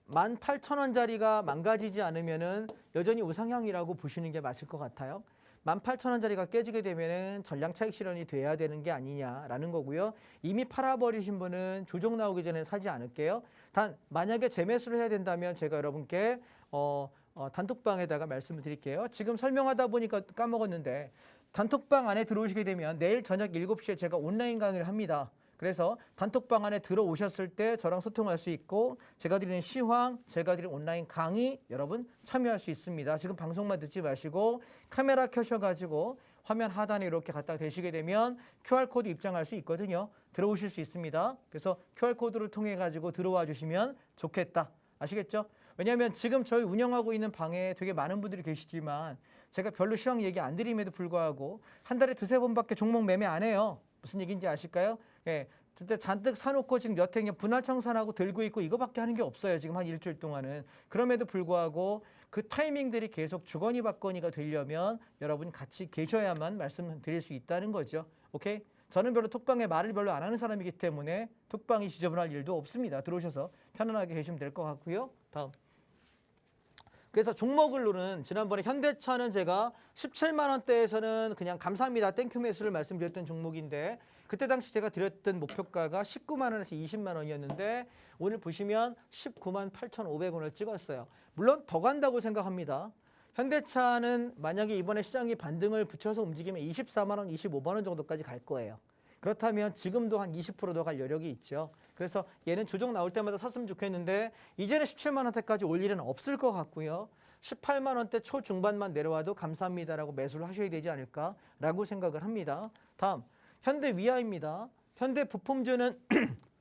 18,000원짜리가 망가지지 않으면은 여전히 우상향이라고 보시는 게 맞을 것 같아요. 18,000원짜리가 깨지게 되면은 전량 차익 실현이 돼야 되는 게 아니냐라는 거고요. 이미 팔아버리신 분은 조정 나오기 전에 사지 않을게요. 단 만약에 재매수를 해야 된다면 제가 여러분께 단톡방에다가 말씀을 드릴게요. 지금 설명하다 보니까 까먹었는데 단톡방 안에 들어오시게 되면 내일 저녁 7시에 제가 온라인 강의를 합니다. 그래서 단톡방 안에 들어오셨을 때 저랑 소통할 수 있고 제가 드리는 시황, 제가 드리는 온라인 강의 여러분 참여할 수 있습니다. 지금 방송만 듣지 마시고 카메라 켜셔가지고 화면 하단에 이렇게 갖다 대시게 되면 QR코드 입장할 수 있거든요. 들어오실 수 있습니다. 그래서 QR코드를 통해 가지고 들어와 주시면 좋겠다. 아시겠죠? 왜냐하면 지금 저희 운영하고 있는 방에 되게 많은 분들이 계시지만 제가 별로 시황 얘기 안 드림에도 불구하고 한 달에 2-3번밖에 종목 매매 안 해요. 무슨 얘기인지 아실까요? 예, 그때 잔뜩 사놓고 지금 여태 그냥 분할 청산하고 들고 있고 이거밖에 하는 게 없어요. 지금 한 일주일 동안은. 그럼에도 불구하고 그 타이밍들이 계속 주거니 받거니가 되려면 여러분 같이 계셔야만 말씀드릴 수 있다는 거죠. 오케이? 저는 별로 톡방에 말을 별로 안 하는 사람이기 때문에 톡방이 지저분할 일도 없습니다. 들어오셔서 편안하게 계시면 될 것 같고요. 다음. 그래서 종목으로는 지난번에 현대차는 제가 17만 원대에서는 그냥 감사합니다 땡큐 매수를 말씀드렸던 종목인데 그때 당시 제가 드렸던 목표가가 19만 원에서 20만 원이었는데 오늘 보시면 19만 8,500원을 찍었어요. 물론 더 간다고 생각합니다. 현대차는 만약에 이번에 시장이 반등을 붙여서 움직이면 24만 원, 25만 원 정도까지 갈 거예요. 그렇다면 지금도 한 20% 더 갈 여력이 있죠. 그래서 얘는 조정 나올 때마다 샀으면 좋겠는데 이제는 17만 원대까지 올 일은 없을 것 같고요. 18만 원대 초중반만 내려와도 감사합니다라고 매수를 하셔야 되지 않을까라고 생각을 합니다. 다음 현대위아입니다. 현대부품주는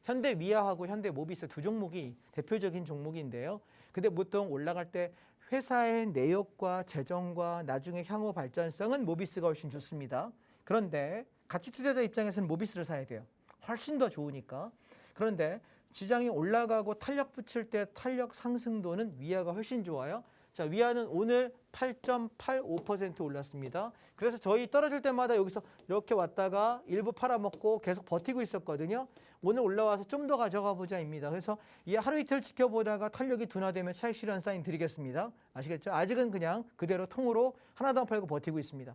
현대위아하고 현대모비스 두 종목이 대표적인 종목인데요. 근데 보통 올라갈 때 회사의 내역과 재정과 나중에 향후 발전성은 모비스가 훨씬 좋습니다. 그런데 가치 투자자 입장에서는 모비스를 사야 돼요. 훨씬 더 좋으니까. 그런데 시장이 올라가고 탄력 붙일 때 탄력 상승도는 위아가 훨씬 좋아요. 자, 위아는 오늘 8.85% 올랐습니다. 그래서 저희 떨어질 때마다 여기서 이렇게 왔다가 일부 팔아먹고 계속 버티고 있었거든요. 오늘 올라와서 좀 더 가져가 보자입니다. 그래서 이 하루 이틀 지켜보다가 탄력이 둔화되면 차익 실현 사인 드리겠습니다. 아시겠죠? 아직은 그냥 그대로 통으로 하나도 안 팔고 버티고 있습니다.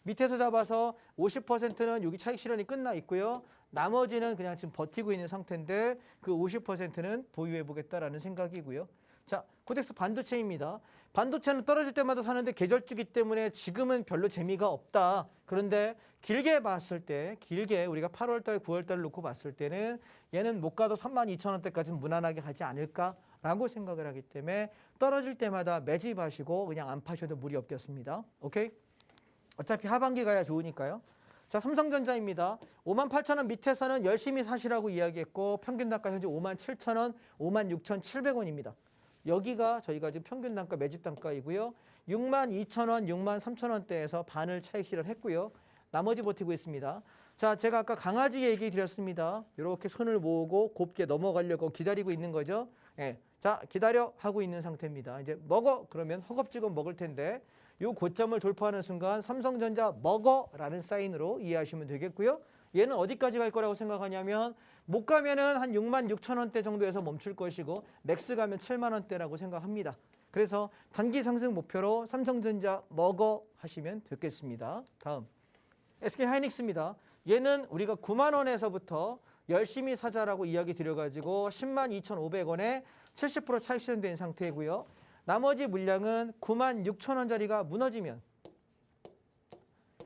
밑에서 잡아서 50%는 여기 차익 실현이 끝나 있고요. 나머지는 그냥 지금 버티고 있는 상태인데 그 50%는 보유해 보겠다라는 생각이고요. 자, 코덱스 반도체입니다. 반도체는 떨어질 때마다 사는데 계절주기 때문에 지금은 별로 재미가 없다. 그런데 길게 봤을 때, 길게 우리가 8월달, 9월달 놓고 봤을 때는 얘는 못 가도 32,000원대까지는 무난하게 가지 않을까라고 생각을 하기 때문에 떨어질 때마다 매집하시고 그냥 안 파셔도 무리 없겠습니다. 오케이? 어차피 하반기 가야 좋으니까요. 자, 삼성전자입니다. 58,000원 밑에서는 열심히 사시라고 이야기했고 평균 단가 현재 57,000원, 56,700원입니다. 여기가 저희가 지금 평균 단가 매집 단가이고요. 62,000원, 63,000원대에서 반을 차익 실현했고요. 나머지 버티고 있습니다. 자, 제가 아까 강아지 얘기 드렸습니다. 이렇게 손을 모으고 곱게 넘어가려고 기다리고 있는 거죠. 예, 자, 기다려 하고 있는 상태입니다. 이제 먹어 그러면 허겁지겁 먹을 텐데 이 고점을 돌파하는 순간 삼성전자 먹어라는 사인으로 이해하시면 되겠고요. 얘는 어디까지 갈 거라고 생각하냐면 못 가면은 한 6만 6천 원대 정도에서 멈출 것이고 맥스 가면 7만 원대라고 생각합니다. 그래서 단기 상승 목표로 삼성전자 먹어 하시면 되겠습니다. 다음 SK하이닉스입니다. 얘는 우리가 9만 원에서부터 열심히 사자라고 이야기 드려가지고 10만 2,500원에 70% 차익 실현된 상태이고요. 나머지 물량은 9만 6천 원짜리가 무너지면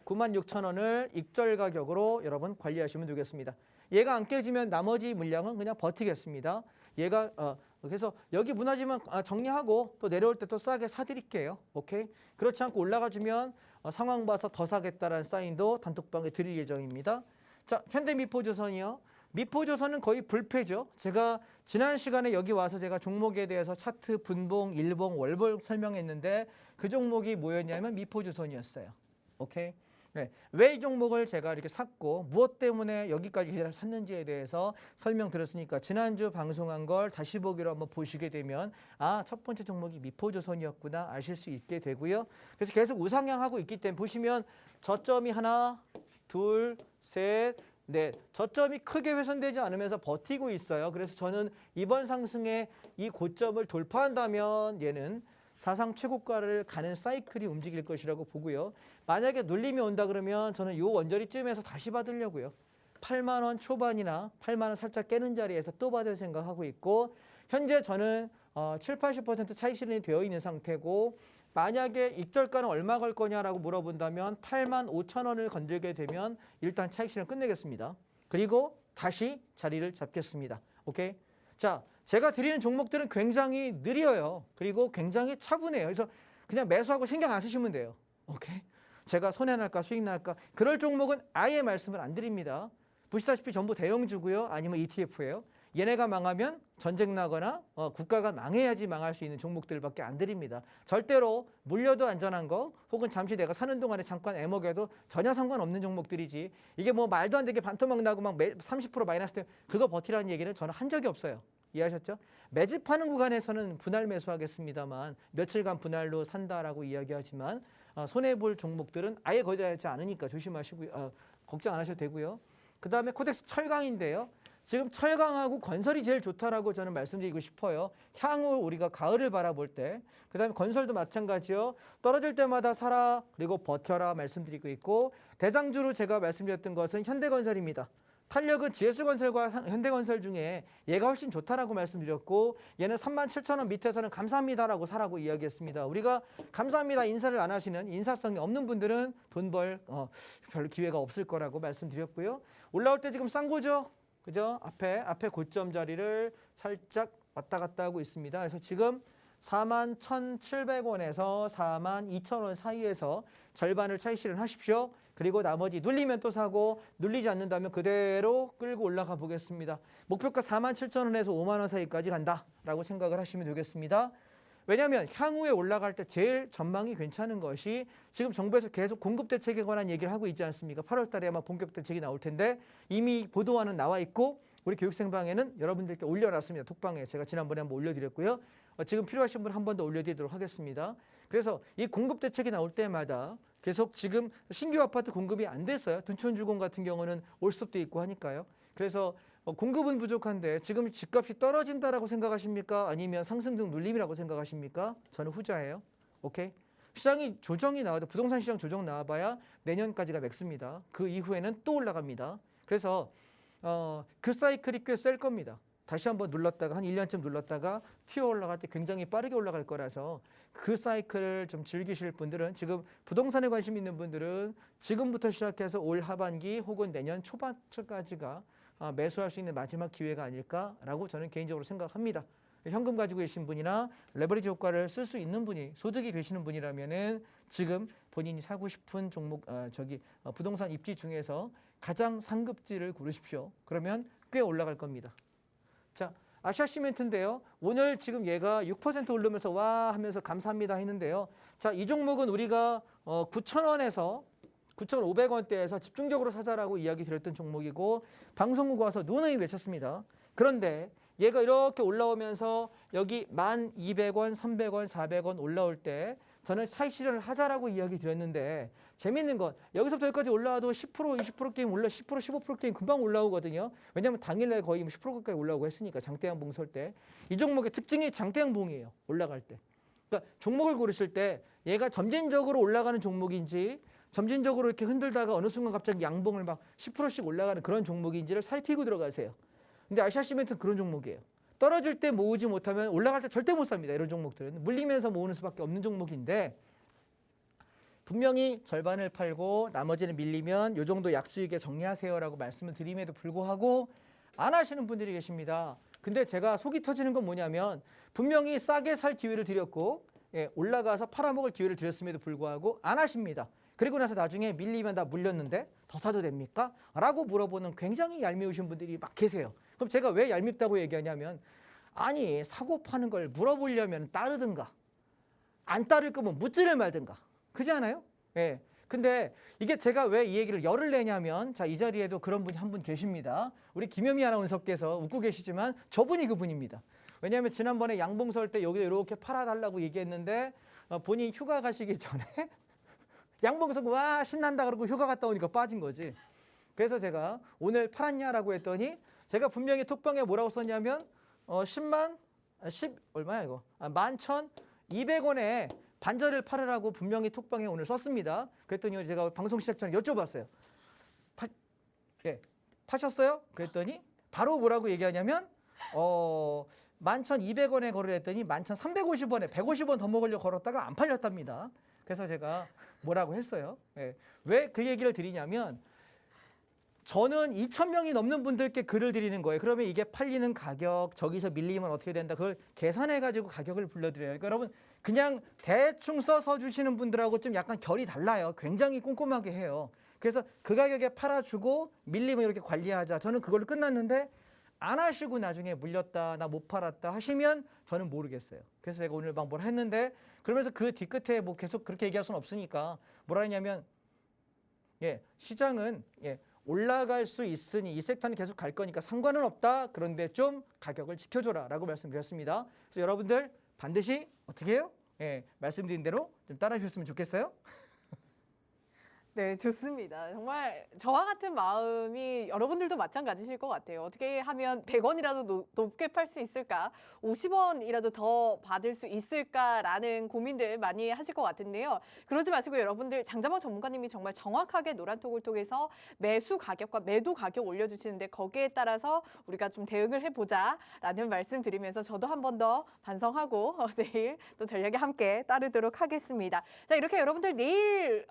9만 6천 원을 익절 가격으로 여러분 관리하시면 되겠습니다. 얘가 안 깨지면 나머지 물량은 그냥 버티겠습니다. 얘가 그래서 여기 무너지면 정리하고 또 내려올 때 또 싸게 사드릴게요. 오케이? 그렇지 않고 올라가주면 상황 봐서 더 사겠다라는 사인도 단톡방에 드릴 예정입니다. 자, 현대미포조선이요. 미포조선은 거의 불패죠. 제가 지난 시간에 여기 와서 제가 종목에 대해서 차트, 분봉, 일봉, 월봉 설명했는데 그 종목이 뭐였냐면 미포조선이었어요. 오케이? 네. 왜 이 종목을 제가 이렇게 샀고 무엇 때문에 여기까지 샀는지에 대해서 설명드렸으니까 지난주 방송한 걸 다시 보기로 한번 보시게 되면 첫 번째 종목이 미포조선이었구나 아실 수 있게 되고요. 그래서 계속 우상향하고 있기 때문에 보시면 저점이 하나, 둘, 셋, 네, 저점이 크게 훼손되지 않으면서 버티고 있어요. 그래서 저는 이번 상승에 이 고점을 돌파한다면 얘는 사상 최고가를 가는 사이클이 움직일 것이라고 보고요. 만약에 눌림이 온다 그러면 저는 이 원저리쯤에서 다시 받으려고요. 8만 원 초반이나 8만 원 살짝 깨는 자리에서 또 받을 생각하고 있고 현재 저는 7, 80% 차익 실현이 되어 있는 상태고 만약에 익절가는 얼마 걸 거냐라고 물어본다면 8만 5천 원을 건들게 되면 일단 차익 실현 끝내겠습니다. 그리고 다시 자리를 잡겠습니다. 오케이? 자, 제가 드리는 종목들은 굉장히 느려요. 그리고 굉장히 차분해요. 그래서 그냥 매수하고 신경 안 쓰시면 돼요. 오케이? 제가 손해 날까 수익 날까 그럴 종목은 아예 말씀을 안 드립니다. 보시다시피 전부 대형주고요. 아니면 ETF예요. 얘네가 망하면 전쟁 나거나 국가가 망해야지 망할 수 있는 종목들밖에 안 드립니다. 절대로 물려도 안전한 거 혹은 잠시 내가 사는 동안에 잠깐 애먹여도 전혀 상관없는 종목들이지 이게 뭐 말도 안 되게 반토막 나고 막 30% 마이너스 때 그거 버티라는 얘기는 저는 한 적이 없어요. 이해하셨죠? 매집하는 구간에서는 분할 매수하겠습니다만 며칠간 분할로 산다라고 이야기하지만 손해볼 종목들은 아예 거절하지 않으니까 조심하시고요. 걱정 안 하셔도 되고요. 그 다음에 코덱스 철강인데요. 지금 철강하고 건설이 제일 좋다라고 저는 말씀드리고 싶어요. 향후 우리가 가을을 바라볼 때. 그 다음에 건설도 마찬가지요. 떨어질 때마다 사라 그리고 버텨라 말씀드리고 있고 대장주로 제가 말씀드렸던 것은 현대건설입니다. 탄력은 GS건설과 현대건설 중에 얘가 훨씬 좋다라고 말씀드렸고 얘는 37,000원 밑에서는 감사합니다라고 사라고 이야기했습니다. 우리가 감사합니다 인사를 안 하시는 인사성이 없는 분들은 돈 벌 별로 기회가 없을 거라고 말씀드렸고요. 올라올 때 지금 쌍고죠. 그죠? 앞에 고점 자리를 살짝 왔다 갔다 하고 있습니다. 그래서 지금 41,700원에서 42,000원 사이에서 절반을 차익 실현하십시오. 그리고 나머지 눌리면 또 사고 눌리지 않는다면 그대로 끌고 올라가 보겠습니다. 목표가 47,000원에서 5만 원 사이까지 간다라고 생각을 하시면 되겠습니다. 왜냐하면 향후에 올라갈 때 제일 전망이 괜찮은 것이 지금 정부에서 계속 공급 대책에 관한 얘기를 하고 있지 않습니까? 8월 달에 아마 본격 대책이 나올 텐데 이미 보도안은 나와 있고 우리 교육생방에는 여러분들께 올려놨습니다. 톡방에 제가 지난번에 한번 올려드렸고요. 지금 필요하신 분 한 번 더 올려드리도록 하겠습니다. 그래서 이 공급 대책이 나올 때마다 계속 지금 신규 아파트 공급이 안 됐어요. 둔촌주공 같은 경우는 올스톱도 있고 하니까요. 그래서 공급은 부족한데 지금 집값이 떨어진다라고 생각하십니까? 아니면 상승 등 눌림이라고 생각하십니까? 저는 후자예요. 오케이? 시장이 조정이 나와도 부동산 시장 조정 나와봐야 내년까지가 맥스입니다. 그 이후에는 또 올라갑니다. 그래서 그 사이클이 꽤 셀 겁니다. 다시 한번 눌렀다가 한 1년쯤 눌렀다가 튀어 올라갈 때 굉장히 빠르게 올라갈 거라서 그 사이클을 좀 즐기실 분들은 지금 부동산에 관심 있는 분들은 지금부터 시작해서 올 하반기 혹은 내년 초반까지가 매수할 수 있는 마지막 기회가 아닐까라고 저는 개인적으로 생각합니다. 현금 가지고 계신 분이나 레버리지 효과를 쓸 수 있는 분이 소득이 되시는 분이라면은 지금 본인이 사고 싶은 종목 부동산 입지 중에서 가장 상급지를 고르십시오. 그러면 꽤 올라갈 겁니다. 자, 아시아시멘트인데요. 오늘 지금 얘가 6% 오르면서 와 하면서 감사합니다 했는데요. 자, 이 종목은 우리가 9,000원에서 9,500원대에서 집중적으로 사자라고 이야기 드렸던 종목이고 방송국 와서 누누이 외쳤습니다. 그런데 얘가 이렇게 올라오면서 여기 1,200원, 300원, 400원 올라올 때 저는 차익 실현을 하자라고 이야기 드렸는데 재밌는 건 여기서부터 여기까지 올라와도 10%, 20% 게임 올라 10%, 15% 게임 금방 올라오거든요. 왜냐하면 당일날 거의 10% 가까이 올라오고 했으니까 장대양봉 설 때. 이 종목의 특징이 장대양봉이에요. 올라갈 때. 그러니까 종목을 고르실 때 얘가 점진적으로 올라가는 종목인지 점진적으로 이렇게 흔들다가 어느 순간 갑자기 양봉을 막 10%씩 올라가는 그런 종목인지를 살피고 들어가세요. 근데 아시아시멘트는 그런 종목이에요. 떨어질 때 모으지 못하면 올라갈 때 절대 못 삽니다. 이런 종목들은 물리면서 모으는 수밖에 없는 종목인데 분명히 절반을 팔고 나머지는 밀리면 이 정도 약수익에 정리하세요라고 말씀을 드림에도 불구하고 안 하시는 분들이 계십니다. 근데 제가 속이 터지는 건 뭐냐면 분명히 싸게 살 기회를 드렸고 올라가서 팔아먹을 기회를 드렸음에도 불구하고 안 하십니다. 그리고 나서 나중에 밀리면 다 물렸는데 더 사도 됩니까? 라고 물어보는 굉장히 얄미우신 분들이 막 계세요. 그럼 제가 왜 얄밉다고 얘기하냐면 아니 사고 파는 걸 물어보려면 따르든가 안 따를 거면 묻지를 말든가 그렇지 않아요? 예. 근데 이게 제가 왜 이 얘기를 열을 내냐면 자, 이 자리에도 그런 분이 한 분 계십니다. 우리 김효미 아나운서께서 웃고 계시지만 저분이 그분입니다. 왜냐하면 지난번에 양봉 설 때 여기 이렇게 팔아달라고 얘기했는데 본인 휴가 가시기 전에 양봉 서고 와 신난다 그러고 휴가 갔다 오니까 빠진 거지. 그래서 제가 오늘 팔았냐라고 했더니 제가 분명히 톡방에 뭐라고 썼냐면 10 얼마야 이거? 11,200원에 반절을 팔으라고 분명히 톡방에 오늘 썼습니다. 그랬더니 제가 방송 시작 전에 여쭤봤어요. 파셨어요? 그랬더니 바로 뭐라고 얘기하냐면 11,200원에 거래를 했더니 11,350원에 150원 더 먹으려고 걸었다가 안 팔렸답니다. 그래서 제가 뭐라고 했어요. 왜 그 얘기를 드리냐면 저는 2,000명이 넘는 분들께 글을 드리는 거예요. 그러면 이게 팔리는 가격, 저기서 밀리면 어떻게 된다. 그걸 계산해가지고 가격을 불러드려요. 그러니까 여러분 그냥 대충 써서 주시는 분들하고 좀 약간 결이 달라요. 굉장히 꼼꼼하게 해요. 그래서 그 가격에 팔아주고 밀리면 이렇게 관리하자. 저는 그걸로 끝났는데 안 하시고 나중에 물렸다, 나 못 팔았다 하시면 저는 모르겠어요. 그래서 제가 오늘 막 뭘 했는데 그러면서 그 뒤끝에 뭐 계속 그렇게 얘기할 수는 없으니까 뭐라 했냐면 시장은 올라갈 수 있으니 이 섹터는 계속 갈 거니까 상관은 없다. 그런데 좀 가격을 지켜줘라 라고 말씀드렸습니다. 그래서 여러분들 반드시 어떻게 해요? 말씀드린 대로 좀 따라 주셨으면 좋겠어요. 네, 좋습니다. 정말 저와 같은 마음이 여러분들도 마찬가지실 것 같아요. 어떻게 하면 100원이라도 높게 팔 수 있을까? 50원이라도 더 받을 수 있을까라는 고민들 많이 하실 것 같은데요. 그러지 마시고 여러분들 장자방 전문가님이 정말 정확하게 노란톡을 통해서 매수 가격과 매도 가격 올려주시는데 거기에 따라서 우리가 좀 대응을 해보자라는 말씀 드리면서 저도 한 번 더 반성하고 내일 또 전략에 함께 따르도록 하겠습니다. 자, 이렇게 여러분들 내일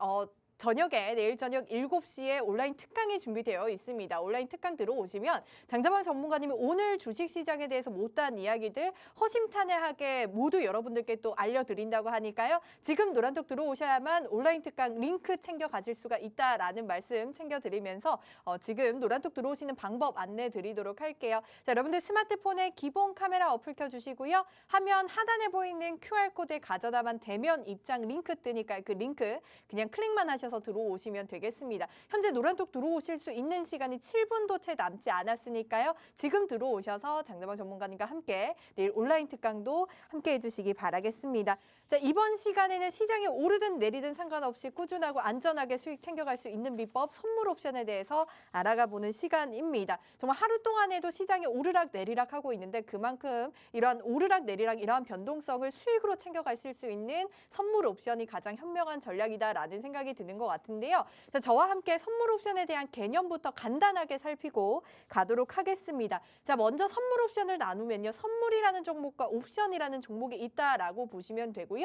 내일 저녁 7시에 온라인 특강이 준비되어 있습니다. 온라인 특강 들어오시면 장자방 전문가님이 오늘 주식시장에 대해서 못다한 이야기들 허심탄회하게 모두 여러분들께 또 알려드린다고 하니까요. 지금 노란톡 들어오셔야만 온라인 특강 링크 챙겨 가실 수가 있다라는 말씀 챙겨드리면서 지금 노란톡 들어오시는 방법 안내 드리도록 할게요. 자, 여러분들 스마트폰에 기본 카메라 어플 켜주시고요. 화면 하단에 보이는 QR코드에 가져다만 대면 입장 링크 뜨니까 그 링크 그냥 클릭만 하셔서 들어오시면 되겠습니다. 현재 노란톡 들어오실 수 있는 시간이 7분도 채 남지 않았으니까요. 지금 들어오셔서 장자방 전문가님과 함께 내일 온라인 특강도 함께 해주시기 바라겠습니다. 자, 이번 시간에는 시장이 오르든 내리든 상관없이 꾸준하고 안전하게 수익 챙겨갈 수 있는 비법 선물 옵션에 대해서 알아가 보는 시간입니다. 정말 하루 동안에도 시장이 오르락 내리락 하고 있는데 그만큼 이러한 오르락 내리락 이러한 변동성을 수익으로 챙겨가실 수 있는 선물 옵션이 가장 현명한 전략이다라는 생각이 드는 것 같은데요. 자, 저와 함께 선물 옵션에 대한 개념부터 간단하게 살피고 가도록 하겠습니다. 자, 먼저 선물 옵션을 나누면요. 선물이라는 종목과 옵션이라는 종목이 있다라고 보시면 되고요.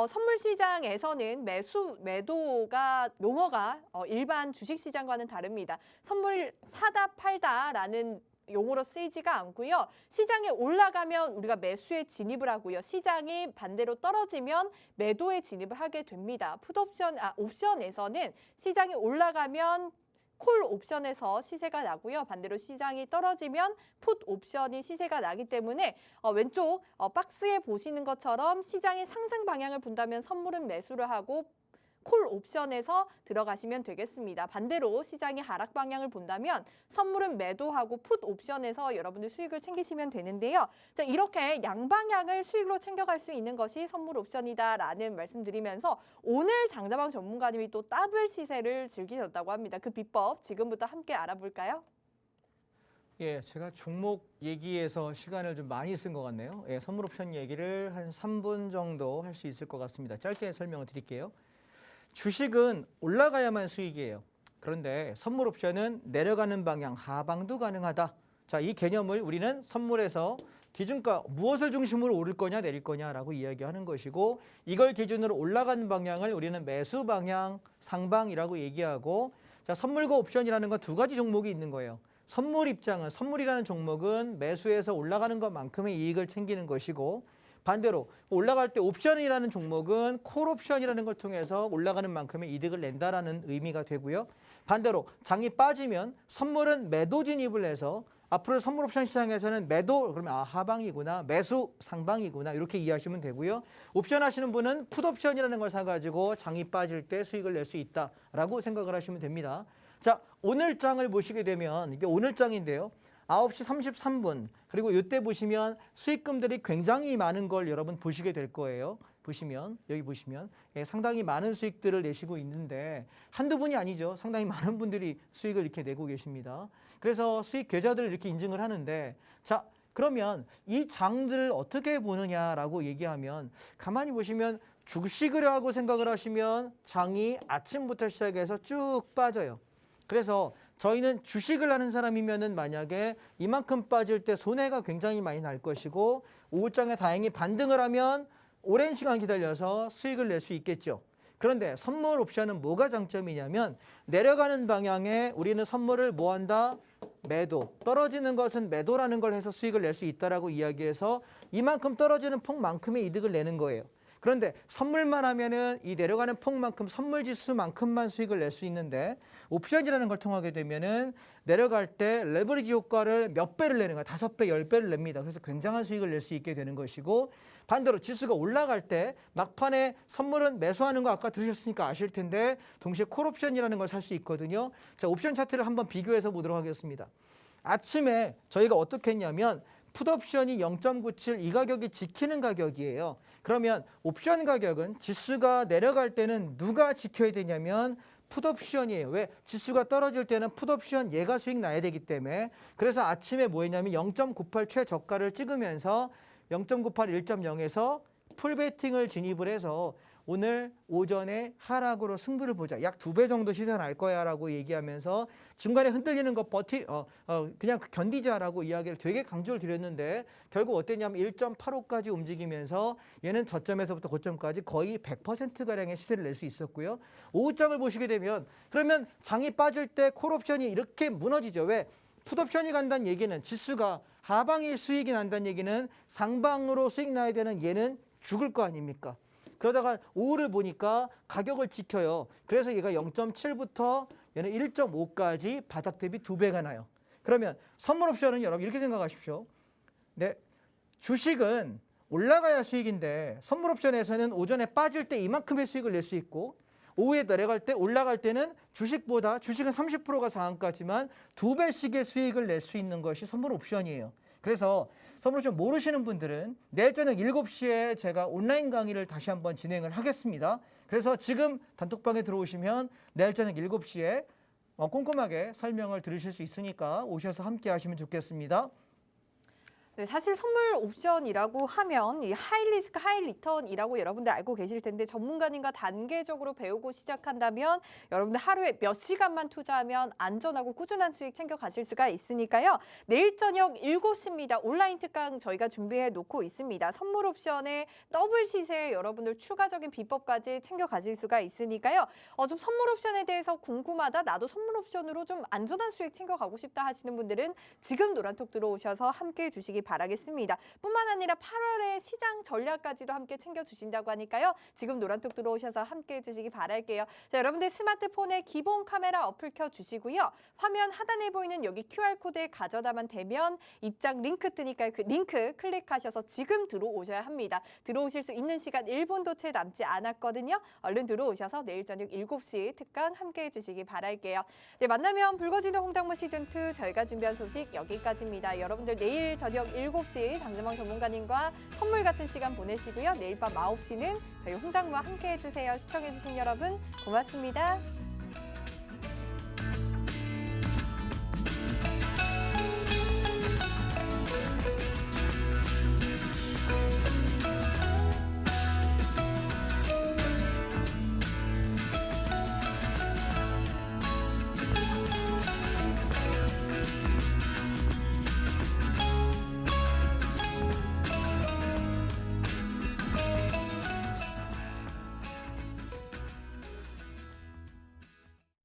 선물 시장에서는 매도가 용어가 일반 주식 시장과는 다릅니다. 선물 사다 팔다라는 용어로 쓰이지가 않고요. 시장에 올라가면 우리가 매수에 진입을 하고요. 시장이 반대로 떨어지면 매도에 진입을 하게 됩니다. 옵션에서는 시장이 올라가면 콜 옵션에서 시세가 나고요. 반대로 시장이 떨어지면 풋 옵션이 시세가 나기 때문에 왼쪽 박스에 보시는 것처럼 시장이 상승 방향을 본다면 선물은 매수를 하고 콜 옵션에서 들어가시면 되겠습니다. 반대로 시장이 하락 방향을 본다면 선물은 매도하고 풋 옵션에서 여러분들 수익을 챙기시면 되는데요. 자, 이렇게 양방향을 수익으로 챙겨갈 수 있는 것이 선물 옵션이다라는 말씀드리면서 오늘 장자방 전문가님이 또 더블 시세를 즐기셨다고 합니다. 그 비법 지금부터 함께 알아볼까요? 예, 제가 종목 얘기에서 시간을 좀 많이 쓴 것 같네요. 예, 선물 옵션 얘기를 한 3분 정도 할 수 있을 것 같습니다. 짧게 설명을 드릴게요. 주식은 올라가야만 수익이에요. 그런데 선물 옵션은 내려가는 방향, 하방도 가능하다. 자, 이 개념을 우리는 선물에서 기준가 무엇을 중심으로 오를 거냐 내릴 거냐라고 이야기하는 것이고 이걸 기준으로 올라가는 방향을 우리는 매수 방향, 상방이라고 얘기하고 자, 선물과 옵션이라는 건 두 가지 종목이 있는 거예요. 선물 입장은 선물이라는 종목은 매수해서 올라가는 것만큼의 이익을 챙기는 것이고 반대로 올라갈 때 옵션이라는 종목은 콜 옵션이라는 걸 통해서 올라가는 만큼의 이득을 낸다라는 의미가 되고요. 반대로 장이 빠지면 선물은 매도 진입을 해서 앞으로 선물 옵션 시장에서는 매도 그러면 하방이구나 매수 상방이구나 이렇게 이해하시면 되고요. 옵션 하시는 분은 풋 옵션이라는 걸 사가지고 장이 빠질 때 수익을 낼 수 있다라고 생각을 하시면 됩니다. 자, 오늘 장을 보시게 되면 이게 오늘 장인데요. 9시 33분 그리고 이때 보시면 수익금들이 굉장히 많은 걸 여러분 보시게 될 거예요. 보시면 여기 보시면 예, 상당히 많은 수익들을 내시고 있는데 한두 분이 아니죠. 상당히 많은 분들이 수익을 이렇게 내고 계십니다. 그래서 수익 계좌들을 이렇게 인증을 하는데 자 그러면 이 장들을 어떻게 보느냐라고 얘기하면 가만히 보시면 주식을 하고 생각을 하시면 장이 아침부터 시작해서 쭉 빠져요. 그래서 저희는 주식을 하는 사람이면은 만약에 이만큼 빠질 때 손해가 굉장히 많이 날 것이고 오후장에 다행히 반등을 하면 오랜 시간 기다려서 수익을 낼 수 있겠죠. 그런데 선물 옵션은 뭐가 장점이냐면 내려가는 방향에 우리는 선물을 뭐 한다? 매도. 떨어지는 것은 매도라는 걸 해서 수익을 낼 수 있다라고 이야기해서 이만큼 떨어지는 폭만큼의 이득을 내는 거예요. 그런데 선물만 하면은 이 내려가는 폭만큼 선물 지수만큼만 수익을 낼 수 있는데 옵션이라는 걸 통하게 되면은 내려갈 때 레버리지 효과를 몇 배를 내는 거야. 5배, 10배를 냅니다. 그래서 굉장한 수익을 낼 수 있게 되는 것이고 반대로 지수가 올라갈 때 막판에 선물은 매수하는 거 아까 들으셨으니까 아실 텐데 동시에 콜 옵션이라는 걸 살 수 있거든요. 자, 옵션 차트를 한번 비교해서 보도록 하겠습니다. 아침에 저희가 어떻게 했냐면 풋옵션이 0.97 이 가격이 지키는 가격이에요. 그러면 옵션 가격은 지수가 내려갈 때는 누가 지켜야 되냐면 풋옵션이에요. 왜? 지수가 떨어질 때는 풋옵션 얘가 수익 나야 되기 때문에 그래서 아침에 뭐 했냐면 0.98 최저가를 찍으면서 0.98 1.0에서 풀베팅을 진입을 해서 오늘 오전에 하락으로 승부를 보자. 약 2배 정도 시세 날 거야라고 얘기하면서 중간에 흔들리는 거 그냥 견디자라고 이야기를 되게 강조를 드렸는데 결국 어땠냐면 1.85까지 움직이면서 얘는 저점에서부터 고점까지 거의 100%가량의 시세를 낼 수 있었고요. 오후장을 보시게 되면 그러면 장이 빠질 때 콜옵션이 이렇게 무너지죠. 왜? 풋옵션이 간다는 얘기는 지수가 하방의 수익이 난다는 얘기는 상방으로 수익 나야 되는 얘는 죽을 거 아닙니까? 그러다가 오후를 보니까 가격을 지켜요. 그래서 얘가 0.7부터 얘는 1.5까지 바닥 대비 2배가 나요. 그러면 선물 옵션은 여러분 이렇게 생각하십시오. 네, 주식은 올라가야 수익인데 선물 옵션에서는 오전에 빠질 때 이만큼의 수익을 낼 수 있고 오후에 내려갈 때 올라갈 때는 주식보다 주식은 30%가 상한가지만 2배씩의 수익을 낼 수 있는 것이 선물 옵션이에요. 그래서 선물 옵션 모르시는 분들은 내일 저녁 7시에 제가 온라인 강의를 다시 한번 진행을 하겠습니다. 그래서 지금 단톡방에 들어오시면 내일 저녁 7시에 꼼꼼하게 설명을 들으실 수 있으니까 오셔서 함께 하시면 좋겠습니다. 네, 사실 선물 옵션이라고 하면 이 하이 리스크 하이 리턴이라고 여러분들 알고 계실 텐데 전문가님과 단계적으로 배우고 시작한다면 여러분들 하루에 몇 시간만 투자하면 안전하고 꾸준한 수익 챙겨 가실 수가 있으니까요. 내일 저녁 7시입니다. 온라인 특강 저희가 준비해 놓고 있습니다. 선물 옵션에 더블 시세 여러분들 추가적인 비법까지 챙겨 가실 수가 있으니까요. 좀 선물 옵션에 대해서 궁금하다. 나도 선물 옵션으로 좀 안전한 수익 챙겨 가고 싶다 하시는 분들은 지금 노란톡 들어오셔서 함께 해 주시기 주시기 바라겠습니다. 뿐만 아니라 8월에 시장 전략까지도 함께 챙겨주신다고 하니까요. 지금 노란톡 들어오셔서 함께 해주시기 바랄게요. 자, 여러분들 스마트폰에 기본 카메라 어플 켜주시고요. 화면 하단에 보이는 여기 QR코드에 가져다만 대면 입장 링크 뜨니까요. 그 링크 클릭하셔서 지금 들어오셔야 합니다. 들어오실 수 있는 시간 1분도 채 남지 않았거든요. 얼른 들어오셔서 내일 저녁 7시 특강 함께 해주시기 바랄게요. 네, 만나면 붉어지는 홍당무 시즌2 저희가 준비한 소식 여기까지입니다. 여러분들 내일 저녁 7시 장재망 전문가님과 선물 같은 시간 보내시고요. 내일 밤 9시는 저희 홍당무와 함께 해주세요. 시청해주신 여러분 고맙습니다.